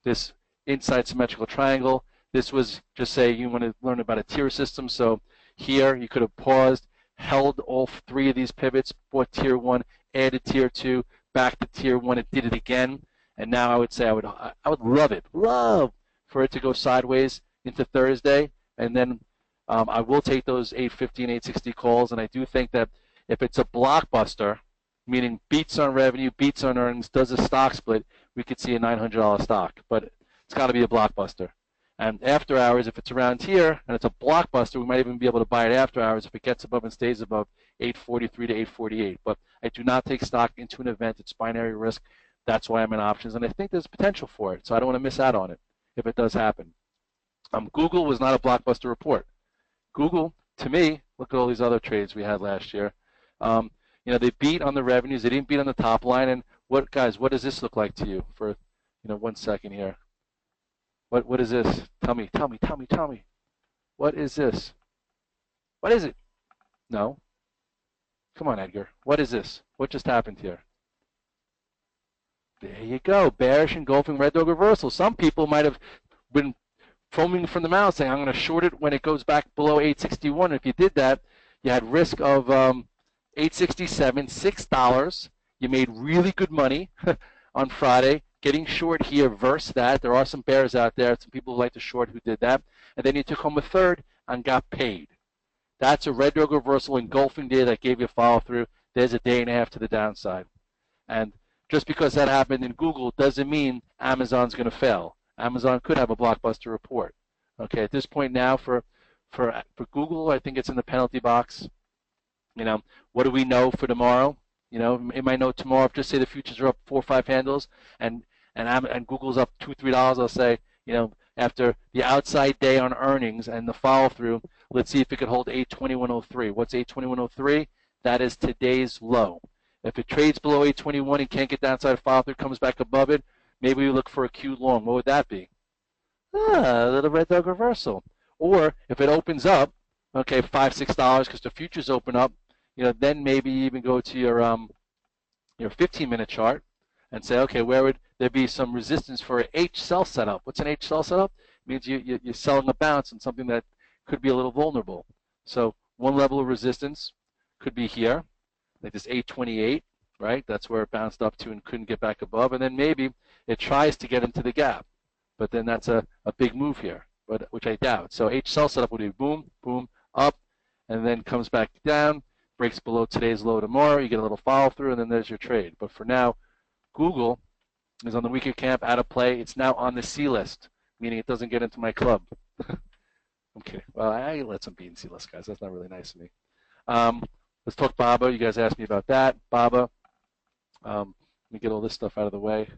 this inside symmetrical triangle. This was just say you want to learn about a tier system. So here you could have paused, held all 3 of these pivots, bought tier 1, added tier 2, back to tier 1. It did it again. And now I would say I would love for it to go sideways into Thursday. And then I will take those 850 and 860 calls. And I do think that if it's a blockbuster, meaning beats on revenue, beats on earnings, does a stock split, we could see a $900 stock. But it's got to be a blockbuster. And after hours, if it's around here and it's a blockbuster, we might even be able to buy it after hours if it gets above and stays above 843 to 848. But I do not take stock into an event. It's binary risk. That's why I'm in options, and I think there's potential for it, so I don't want to miss out on it if it does happen. Google was not a blockbuster report. Google, to me, look at all these other trades we had last year. They beat on the revenues. They didn't beat on the top line. And what does this look like to you? For 1 second here. What is this? Tell me. What is this? What is it? No. Come on, Edgar. What is this? What just happened here? There you go, bearish engulfing red dog reversal. Some people might have been foaming from the mouth saying, I'm going to short it when it goes back below 861. If you did that, you had risk of 867, $6. You made really good money on Friday. Getting short here versus that. There are some bears out there, some people who like to short who did that. And then you took home a third and got paid. That's a red dog reversal engulfing day that gave you follow through. There's a day and a half to the downside. And just because that happened in Google doesn't mean Amazon's going to fail. Amazon could have a blockbuster report. Okay, at this point now for Google, I think it's in the penalty box. What do we know for tomorrow? In my note tomorrow, if just say the futures are up 4 or 5 handles and Google's up $2-3, I'll say, after the outside day on earnings and the follow through, let's see if it could hold 821.03. What's 821.03? That is today's low. If it trades below 821 and can't get downside follow through, comes back above it, maybe we look for a Q long. What would that be? A little red dog reversal. Or if it opens up, okay, $5-6 because the futures open up, then maybe you even go to your 15-minute chart and say, okay, where would there be some resistance for an H sell setup? What's an H sell setup? It means you're selling a bounce on something that could be a little vulnerable. So one level of resistance could be here, like this 828, right? That's where it bounced up to and couldn't get back above. And then maybe it tries to get into the gap. But then that's a big move here, which I doubt. So H sell setup would be boom, boom, up, and then comes back down, breaks below today's low tomorrow. You get a little follow through, and then there's your trade. But for now, Google is on the weaker camp, out of play. It's now on the C list, meaning it doesn't get into my club. I'm kidding. Well, I let some be in C list, guys. That's not really nice of me. Let's talk BABA. You guys asked me about that. BABA. Let me get all this stuff out of the way.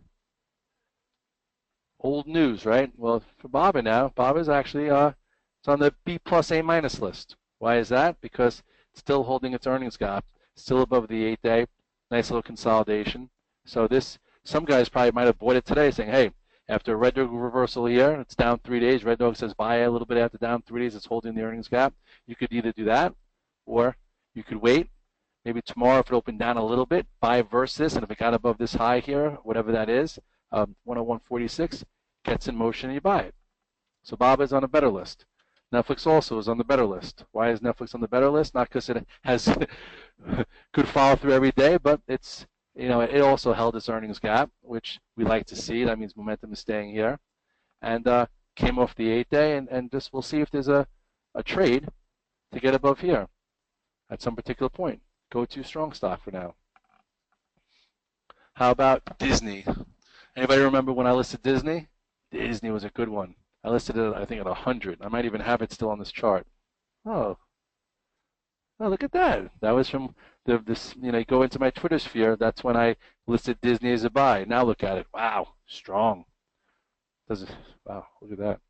Old news, right? Well, for BABA now, BABA is actually it's on the B plus A minus list. Why is that? Because it's still holding its earnings gap, still above the 8-day. Nice little consolidation. So some guys probably might have bought it today saying, hey, after a red dog reversal here, it's down 3 days. Red dog says buy a little bit after down 3 days. It's holding the earnings gap. You could either do that or you could wait. Maybe tomorrow if it opened down a little bit, buy versus this, and if it got above this high here, whatever that is, 101.46, gets in motion and you buy it. So BABA is on a better list. Netflix also is on the better list. Why is Netflix on the better list? Not because it has good follow through every day, but it's, it also held its earnings gap, which we like to see. That means momentum is staying here, and came off the 8-day, and just we'll see if there's a trade to get above here at some particular point. Go to strong stock for now. How about Disney? Anybody remember when I listed Disney? Disney was a good one. I listed it, I think, at 100. I might even have it still on this chart. Oh, look at that. That was from this. You go into my Twitter sphere. That's when I listed Disney as a buy. Now look at it. Wow, strong. Wow, look at that.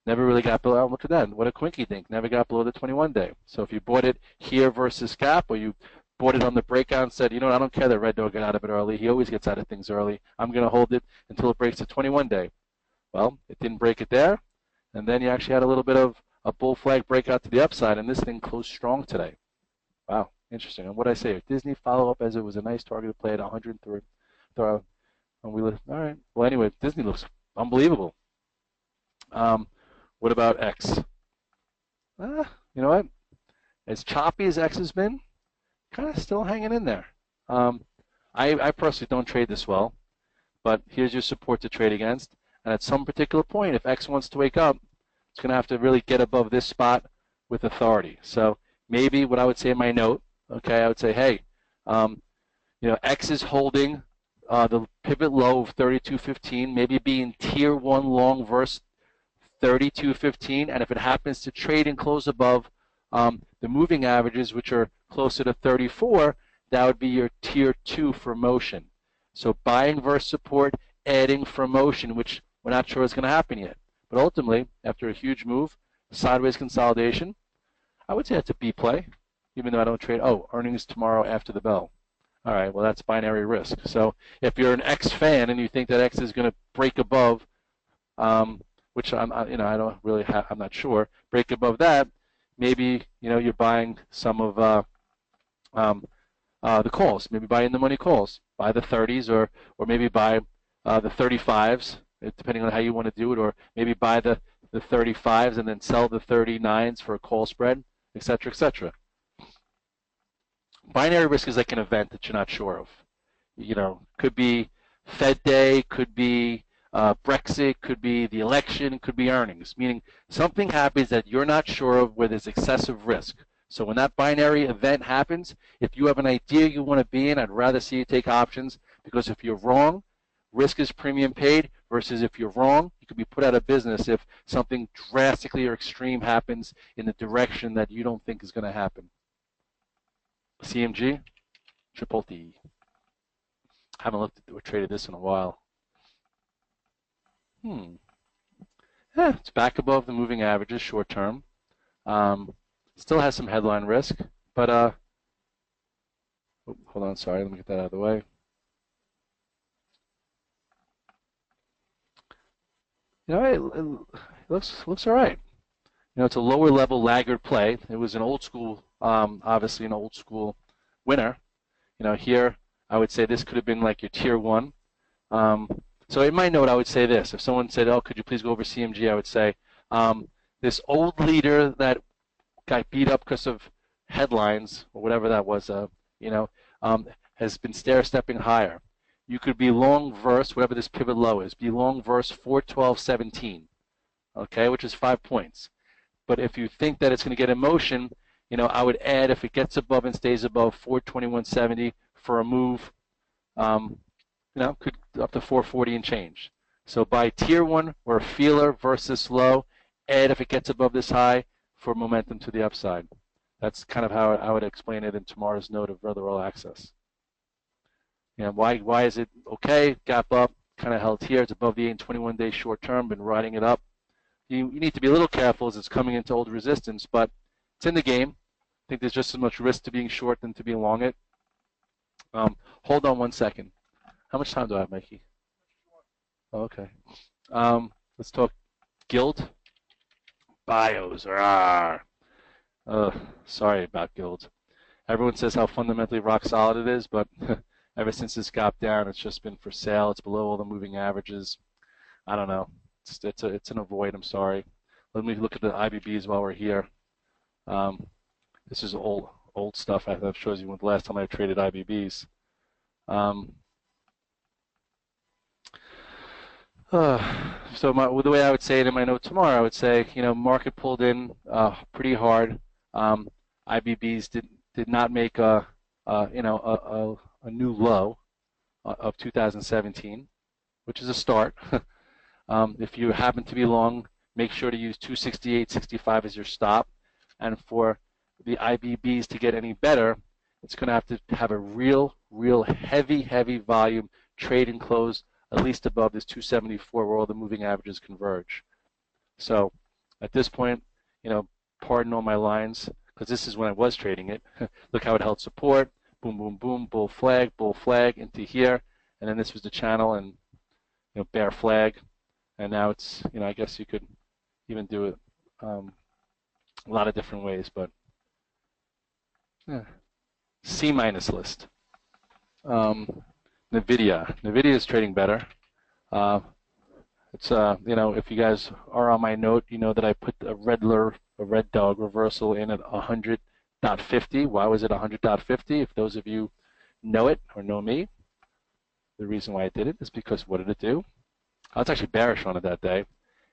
Never really got below. Oh, look at that. What a quinky dink. Never got below the 21-day. So if you bought it here versus cap, or you bought it on the breakout and said, I don't care that Red Dog got out of it early. He always gets out of things early. I'm going to hold it until it breaks the 21-day. Well, it didn't break it there, and then you actually had a little bit of a bull flag breakout to the upside, and this thing closed strong today. Wow, interesting. And what did I say? Disney follow-up as it was a nice targeted play at 103. All right. Well, anyway, Disney looks unbelievable. What about X? You know what? As choppy as X has been, kind of still hanging in there. I personally don't trade this well, but here's your support to trade against. And at some particular point, if X wants to wake up, it's going to have to really get above this spot with authority. So maybe what I would say in my note, okay, I would say, hey, X is holding the pivot low of 32.15, maybe being tier 1 long versus 32.15, and if it happens to trade and close above the moving averages, which are closer to 34, that would be your tier 2 for motion. So buying versus support, adding for motion, which we're not sure is going to happen yet. But ultimately, after a huge move, sideways consolidation, I would say that's a B play, even though I don't trade. Oh, earnings tomorrow after the bell. All right, well, that's binary risk. So if you're an X fan and you think that X is going to break above, which I don't really have, I'm not sure, break above that, maybe you're buying some of the calls, maybe buy in the money calls, buy the 30s, or maybe buy the 35s, depending on how you want to do it, or maybe buy the 35s and then sell the 39s for a call spread, et cetera, et cetera. Binary risk is like an event that you're not sure of. Could be Fed Day, could be Brexit, could be the election, could be earnings, meaning something happens that you're not sure of where there's excessive risk. So when that binary event happens, if you have an idea you want to be in, I'd rather see you take options, because if you're wrong, risk is premium paid, versus if you're wrong, you could be put out of business if something drastically or extreme happens in the direction that you don't think is going to happen. CMG, Triple D. Haven't looked at or traded this in a while. It's back above the moving averages short term. Still has some headline risk, but hold on, sorry, let me get that out of the way. It looks all right. It's a lower level laggard play. It was an old school, obviously an old school winner. Here I would say this could have been like your tier 1. So in my note I would say this. If someone said, oh, could you please go over CMG, I would say this old leader that got beat up because of headlines or whatever that was, has been stair-stepping higher. You could be long verse, whatever this pivot low is, be long verse 412.17, okay, which is 5 points. But if you think that it's going to get in motion, I would add, if it gets above and stays above 421.70 for a move, could up to 440 and change. So buy tier 1 or a feeler versus low, add if it gets above this high for momentum to the upside. That's kind of how I would explain it in tomorrow's note of Redler All-Access. Why is it okay? Gap up, kind of held here. It's above the 8 and 21-day short term, been riding it up. You need to be a little careful as it's coming into old resistance, but it's in the game. I think there's just as much risk to being short than to being long it. Hold on 1 second. How much time do I have, Mikey? Oh, okay. Let's talk Guild. Bios. Sorry about Guild. Everyone says how fundamentally rock solid it is, but ever since it's got down, it's just been for sale. It's below all the moving averages. I don't know. It's an avoid. I'm sorry. Let me look at the IBBs while we're here. This is old stuff. I've showed you the last time I traded IBBs. So the way I would say it in my note tomorrow, I would say, market pulled in pretty hard. IBBs did not make a new low of 2017, which is a start. If you happen to be long, make sure to use 268.65 as your stop. And for the IBBs to get any better, it's going to have a real heavy volume trade and close at least above this 274 where all the moving averages converge. So at this point, pardon all my lines, because this is when I was trading it. Look how it held support, boom, boom, boom, bull flag into here, and then this was the channel, and bear flag, and now it's, I guess you could even do it a lot of different ways, but yeah. C- list. NVIDIA is trading better. It's if you guys are on my note, you know that I put a red dog reversal in at 100.50. Why was it 100.50? If those of you know it or know me, the reason why I did it is because what did it do? I was actually bearish on it that day.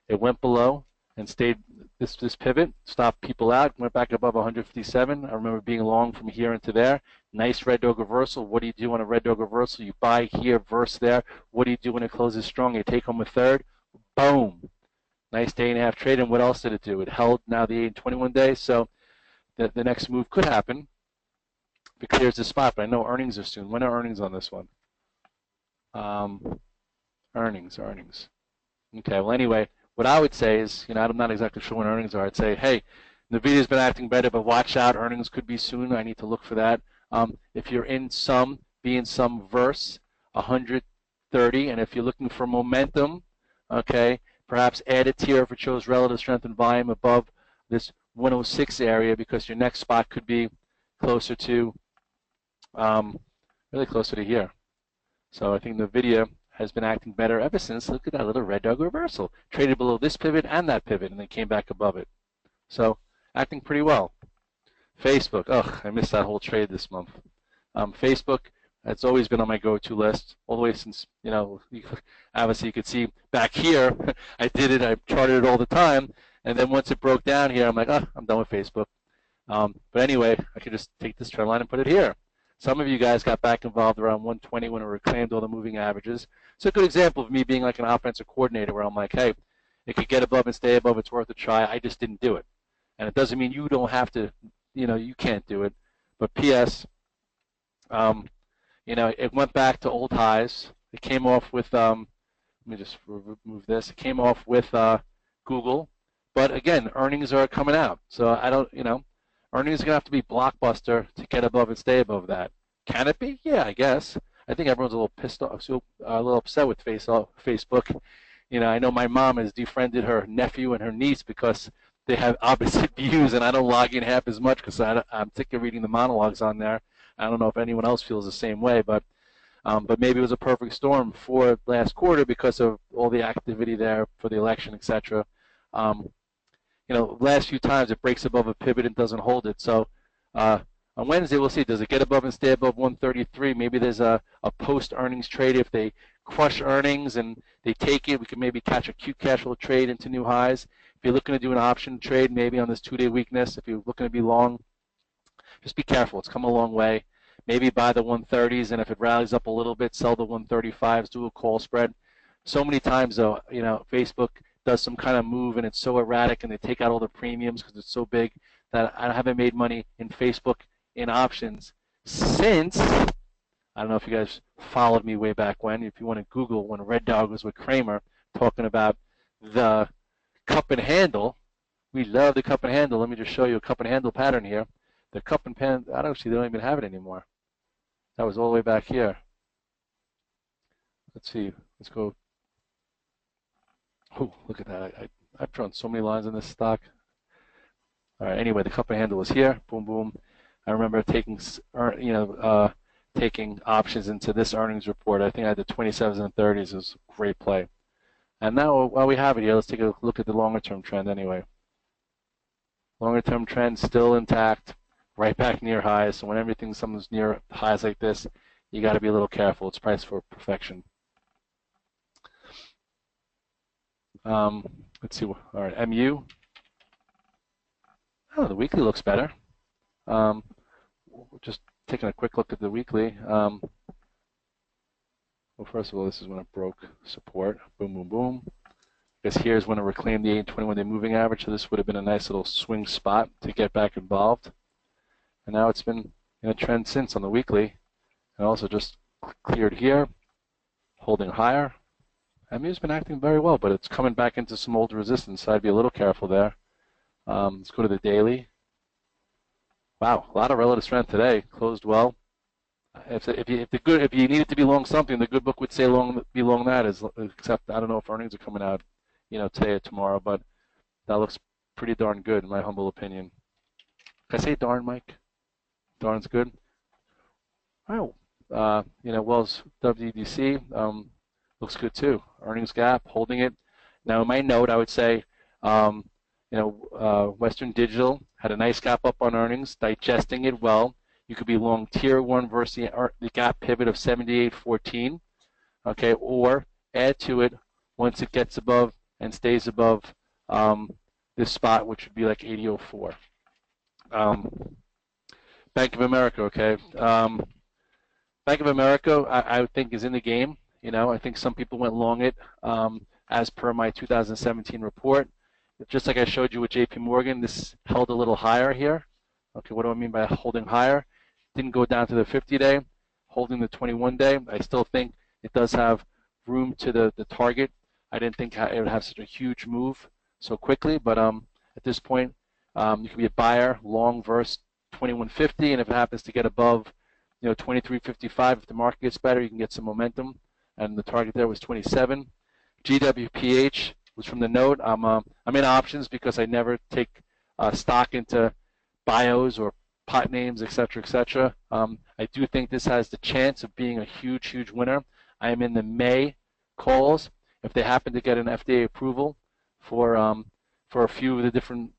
It went below and stayed this pivot, stopped people out, went back above 157. I remember being long from here into there. Nice red dog reversal. What do you do on a red dog reversal? You buy here, verse there. What do you do when it closes strong? You take home a third. Boom. Nice day and a half trade. And what else did it do? It held now the 8 and 21 days. So the next move could happen. If it clears the spot, but I know earnings are soon. When are earnings on this one? Earnings. Okay, well, anyway, what I would say is, I'm not exactly sure when earnings are. I'd say, hey, NVIDIA's been acting better, but watch out. Earnings could be soon. I need to look for that. If you're in some, be in some verse, 130, and if you're looking for momentum, okay, perhaps add a tier if it shows relative strength and volume above this 106 area, because your next spot could be closer to, really closer to here. So I think NVIDIA has been acting better ever since. Look at that little red dog reversal. Traded below this pivot and that pivot, and then came back above it. So acting pretty well. Facebook, I missed that whole trade this month. Facebook, it's always been on my go-to list all the way since, obviously you could see back here, I did it, I charted it all the time, and then once it broke down here, I'm like, I'm done with Facebook. But anyway, I could just take this trend line and put it here. Some of you guys got back involved around 120 when it reclaimed all the moving averages. So a good example of me being like an offensive coordinator where I'm like, hey, it could get above and stay above, it's worth a try. I just didn't do it. And it doesn't mean you don't have to, you can't do it. But P.S., it went back to old highs. It came off with, let me just remove this. It came off with Google. But again, earnings are coming out. So I don't, earnings are going to have to be blockbuster to get above and stay above that. Can it be? Yeah, I guess. I think everyone's a little pissed off, a little upset with Facebook. I know my mom has defriended her nephew and her niece because they have opposite views, and I don't log in half as much because I'm sick of reading the monologues on there. I don't know if anyone else feels the same way, but maybe it was a perfect storm for last quarter because of all the activity there for the election, etc. Last few times it breaks above a pivot and doesn't hold it. So on Wednesday, we'll see. Does it get above and stay above 133? Maybe there's a post-earnings trade. If they crush earnings and they take it, we can maybe catch a cute cash flow trade into new highs. If you're looking to do an option trade, maybe on this 2-day weakness, if you're looking to be long, just be careful. It's come a long way. Maybe buy the 130s, and if it rallies up a little bit, sell the 135s, do a call spread. So many times, though, Facebook does some kind of move, and it's so erratic, and they take out all the premiums because it's so big that I haven't made money in Facebook in options since, I don't know if you guys followed me way back when. If you want to Google when Red Dog was with Kramer talking about the cup and handle, we love the cup and handle. Let me just show you a cup and handle pattern here. The cup and pen, I don't see, they don't even have it anymore. That was all the way back here. Let's see. Let's go. Oh, look at that. I've drawn so many lines in this stock. All right. Anyway, the cup and handle was here. Boom, boom. I remember taking, taking options into this earnings report. I think I had the 27s and 30s. It was a great play. And now, while we have it here, let's take a look at the longer-term trend anyway. Longer term trend still intact, right back near highs. So when everything someone's near highs like this, you got to be a little careful. It's priced for perfection. Let's see. All right, MU. Oh, the weekly looks better. Just taking a quick look at the weekly. Well, first of all, this is when it broke support. Boom, boom, boom. I guess here's when it reclaimed the 8 and 21-day moving average. So this would have been a nice little swing spot to get back involved. And now it's been in a trend since on the weekly. And also just cleared here, holding higher. MU's been acting very well, but it's coming back into some old resistance, so I'd be a little careful there. Let's go to the daily. Wow, a lot of relative strength today. Closed well. If you needed to be long something, the good book would say be long that. Except I don't know if earnings are coming out, today or tomorrow, but that looks pretty darn good in my humble opinion. Can I say darn, Mike? Darn's good. Oh, Wells WDC looks good too. Earnings gap, holding it. Now, in my note, I would say, Western Digital had a nice gap up on earnings, digesting it well. You could be long tier 1 versus the gap pivot of 78.14, okay, or add to it once it gets above and stays above this spot, which would be like 80.04. Bank of America, okay. Bank of America, I would think, is in the game. I think some people went long it as per my 2017 report. Just like I showed you with JP Morgan, this held a little higher here. Okay, what do I mean by holding higher? Didn't go down to the 50-day, holding the 21-day. I still think it does have room to the target. I didn't think it would have such a huge move so quickly, but at this point, you can be a buyer, long versus 21.50, and if it happens to get above 23.55, if the market gets better, you can get some momentum, and the target there was 27. GWPH was from the note. I'm in options because I never take stock into bios or pot names, etc., etc. I do think this has the chance of being a huge, huge winner. I am in the May calls. If they happen to get an FDA approval for a few of the different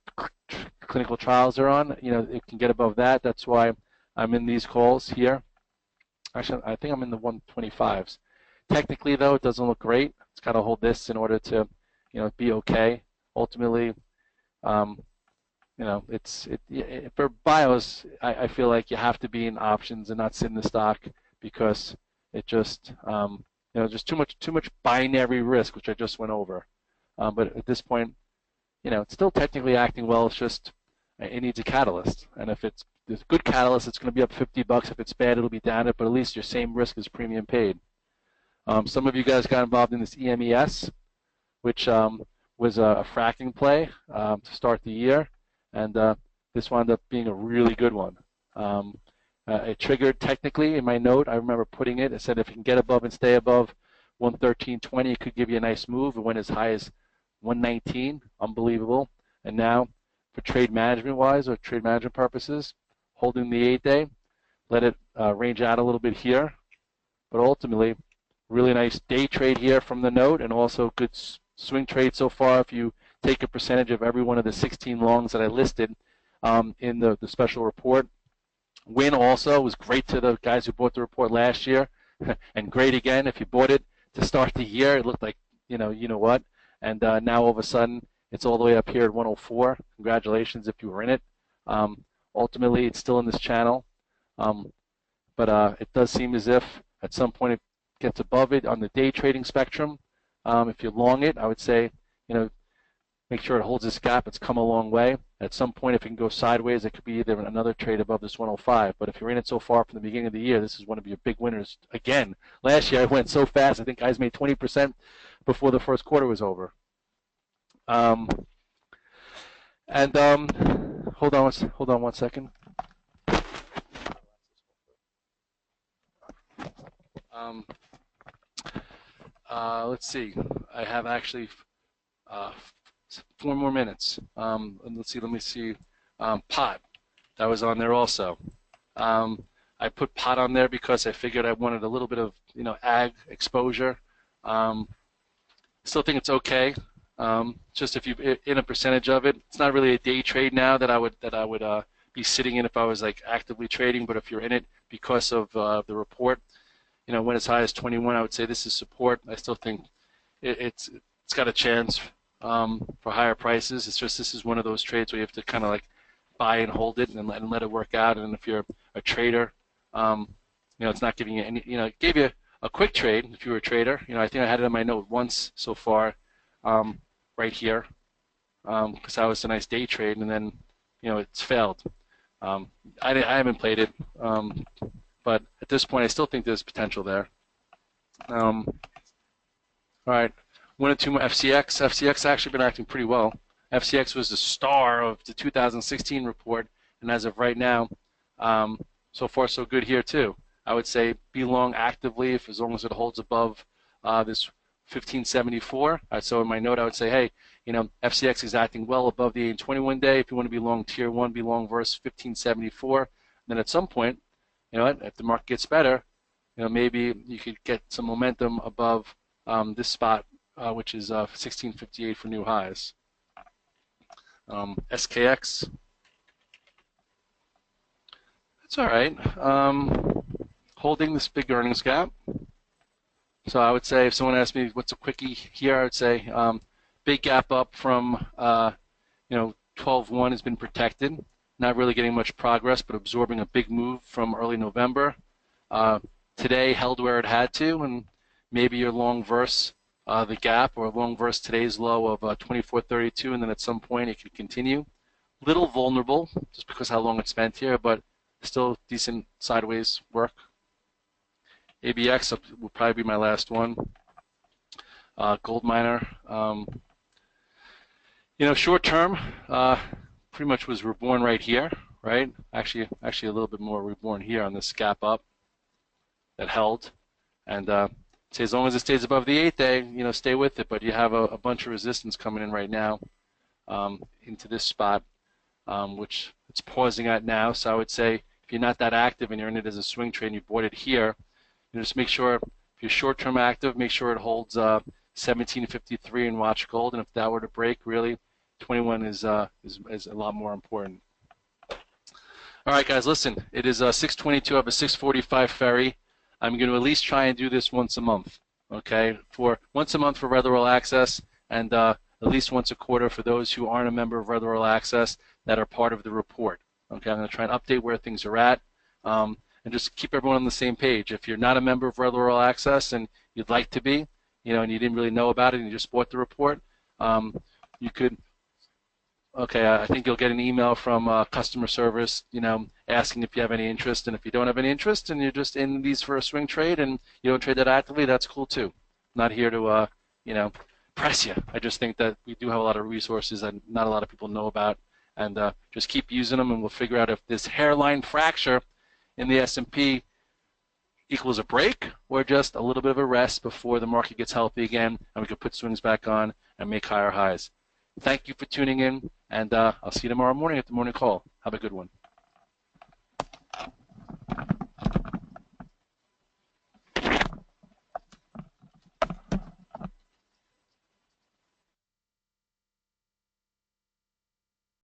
clinical trials they're on, it can get above that. That's why I'm in these calls here. Actually, I think I'm in the 125s. Technically, though, it doesn't look great. It's got to hold this in order to, be okay. Ultimately, for bios, I feel like you have to be in options and not sit in the stock because it just, just too much binary risk, which I just went over. But at this point, it's still technically acting well. It's just it needs a catalyst, and if it's a good catalyst, it's going to be up $50. If it's bad, it'll be down it. But at least your same risk is premium paid. Some of you guys got involved in this EMES, which was a fracking play to start the year, and this wound up being a really good one. It triggered technically in my note. I remember putting it. I said if you can get above and stay above 113.20, it could give you a nice move. It went as high as 119, unbelievable. And now, for trade management wise or trade management purposes, holding the 8-day, let it range out a little bit here, but ultimately, really nice day trade here from the note, and also good swing trade so far if you take a percentage of every one of the 16 longs that I listed in the special report. Win also was great to the guys who bought the report last year, and great again if you bought it to start the year. It looked like you know what, and now all of a sudden it's all the way up here at 104. Congratulations if you were in it. Ultimately, it's still in this channel, but it does seem as if at some point it gets above it on the day trading spectrum. If you long it, I would say, make sure it holds this gap. It's come a long way. At some point, if it can go sideways, it could be either another trade above this 105. But if you're in it so far from the beginning of the year, this is one of your big winners. Again, last year I went so fast. I think guys made 20% before the first quarter was over. Hold on one second. Let's see. I have actually 4 more minutes. Let me see. Pot, that was on there also. I put pot on there because I figured I wanted a little bit of ag exposure. Still think it's okay. Just if you're in a percentage of it, it's not really a day trade now that I would be sitting in if I was like actively trading. But if you're in it because of the report, went as high as 21, I would say this is support. I still think it's got a chance for higher prices. It's just this is one of those trades where you have to kind of like buy and hold it and let it work out. And if you're a trader, it's not giving you any. It gave you a quick trade if you were a trader. I think I had it in my note once so far, right here, because that was a nice day trade, and then it's failed. I haven't played it, but at this point I still think there's potential there. All right, one or two more. FCX. FCX actually been acting pretty well. FCX was the star of the 2016 report, and as of right now, so far so good here too. I would say be long actively as long as it holds above this 1574. So in my note I would say, hey, FCX is acting well above the 8 and 21 day. If you want to be long tier 1, be long versus 1574. Then at some point, if the market gets better, maybe you could get some momentum above this spot, which is 1658 for new highs. SKX, it's all right. Holding this big earnings gap. So I would say if someone asked me what's a quickie here, I would say big gap up from 12.1 has been protected. Not really getting much progress, but absorbing a big move from early November. Today held where it had to, and maybe you're long versus the gap or long versus today's low of 24.32, and then at some point it could continue. Little vulnerable just because how long it's spent here, but still decent sideways work. ABX will probably be my last one. Gold miner. Short term, pretty much was reborn right here, right? Actually a little bit more reborn here on this gap up that held. And say as long as it stays above the 8 day, stay with it. But you have a bunch of resistance coming in right now into this spot, which it's pausing at now. So I would say if you're not that active and you're in it as a swing trade and you bought it here, just make sure if you're short-term active, make sure it holds 1753 and watch gold. And if that were to break, really, 21 is a lot more important. All right, guys, listen. It is 6:22. I have a 6:45 ferry. I'm going to at least try and do this once a month. Okay, for once a month for Redler All-Access, and at least once a quarter for those who aren't a member of Redler All-Access that are part of the report. Okay, I'm going to try and update where things are at. And just keep everyone on the same page. If you're not a member of Redler All-Access and you'd like to be, and you didn't really know about it and you just bought the report, you could, I think you'll get an email from customer service, asking if you have any interest. And if you don't have any interest and you're just in these for a swing trade and you don't trade that actively, that's cool too. Not here to, press you. I just think that we do have a lot of resources that not a lot of people know about, and just keep using them and we'll figure out if this hairline fracture in the S&P equals a break or just a little bit of a rest before the market gets healthy again and we can put swings back on and make higher highs. Thank you for tuning in, and I'll see you tomorrow morning at the morning call. Have a good one.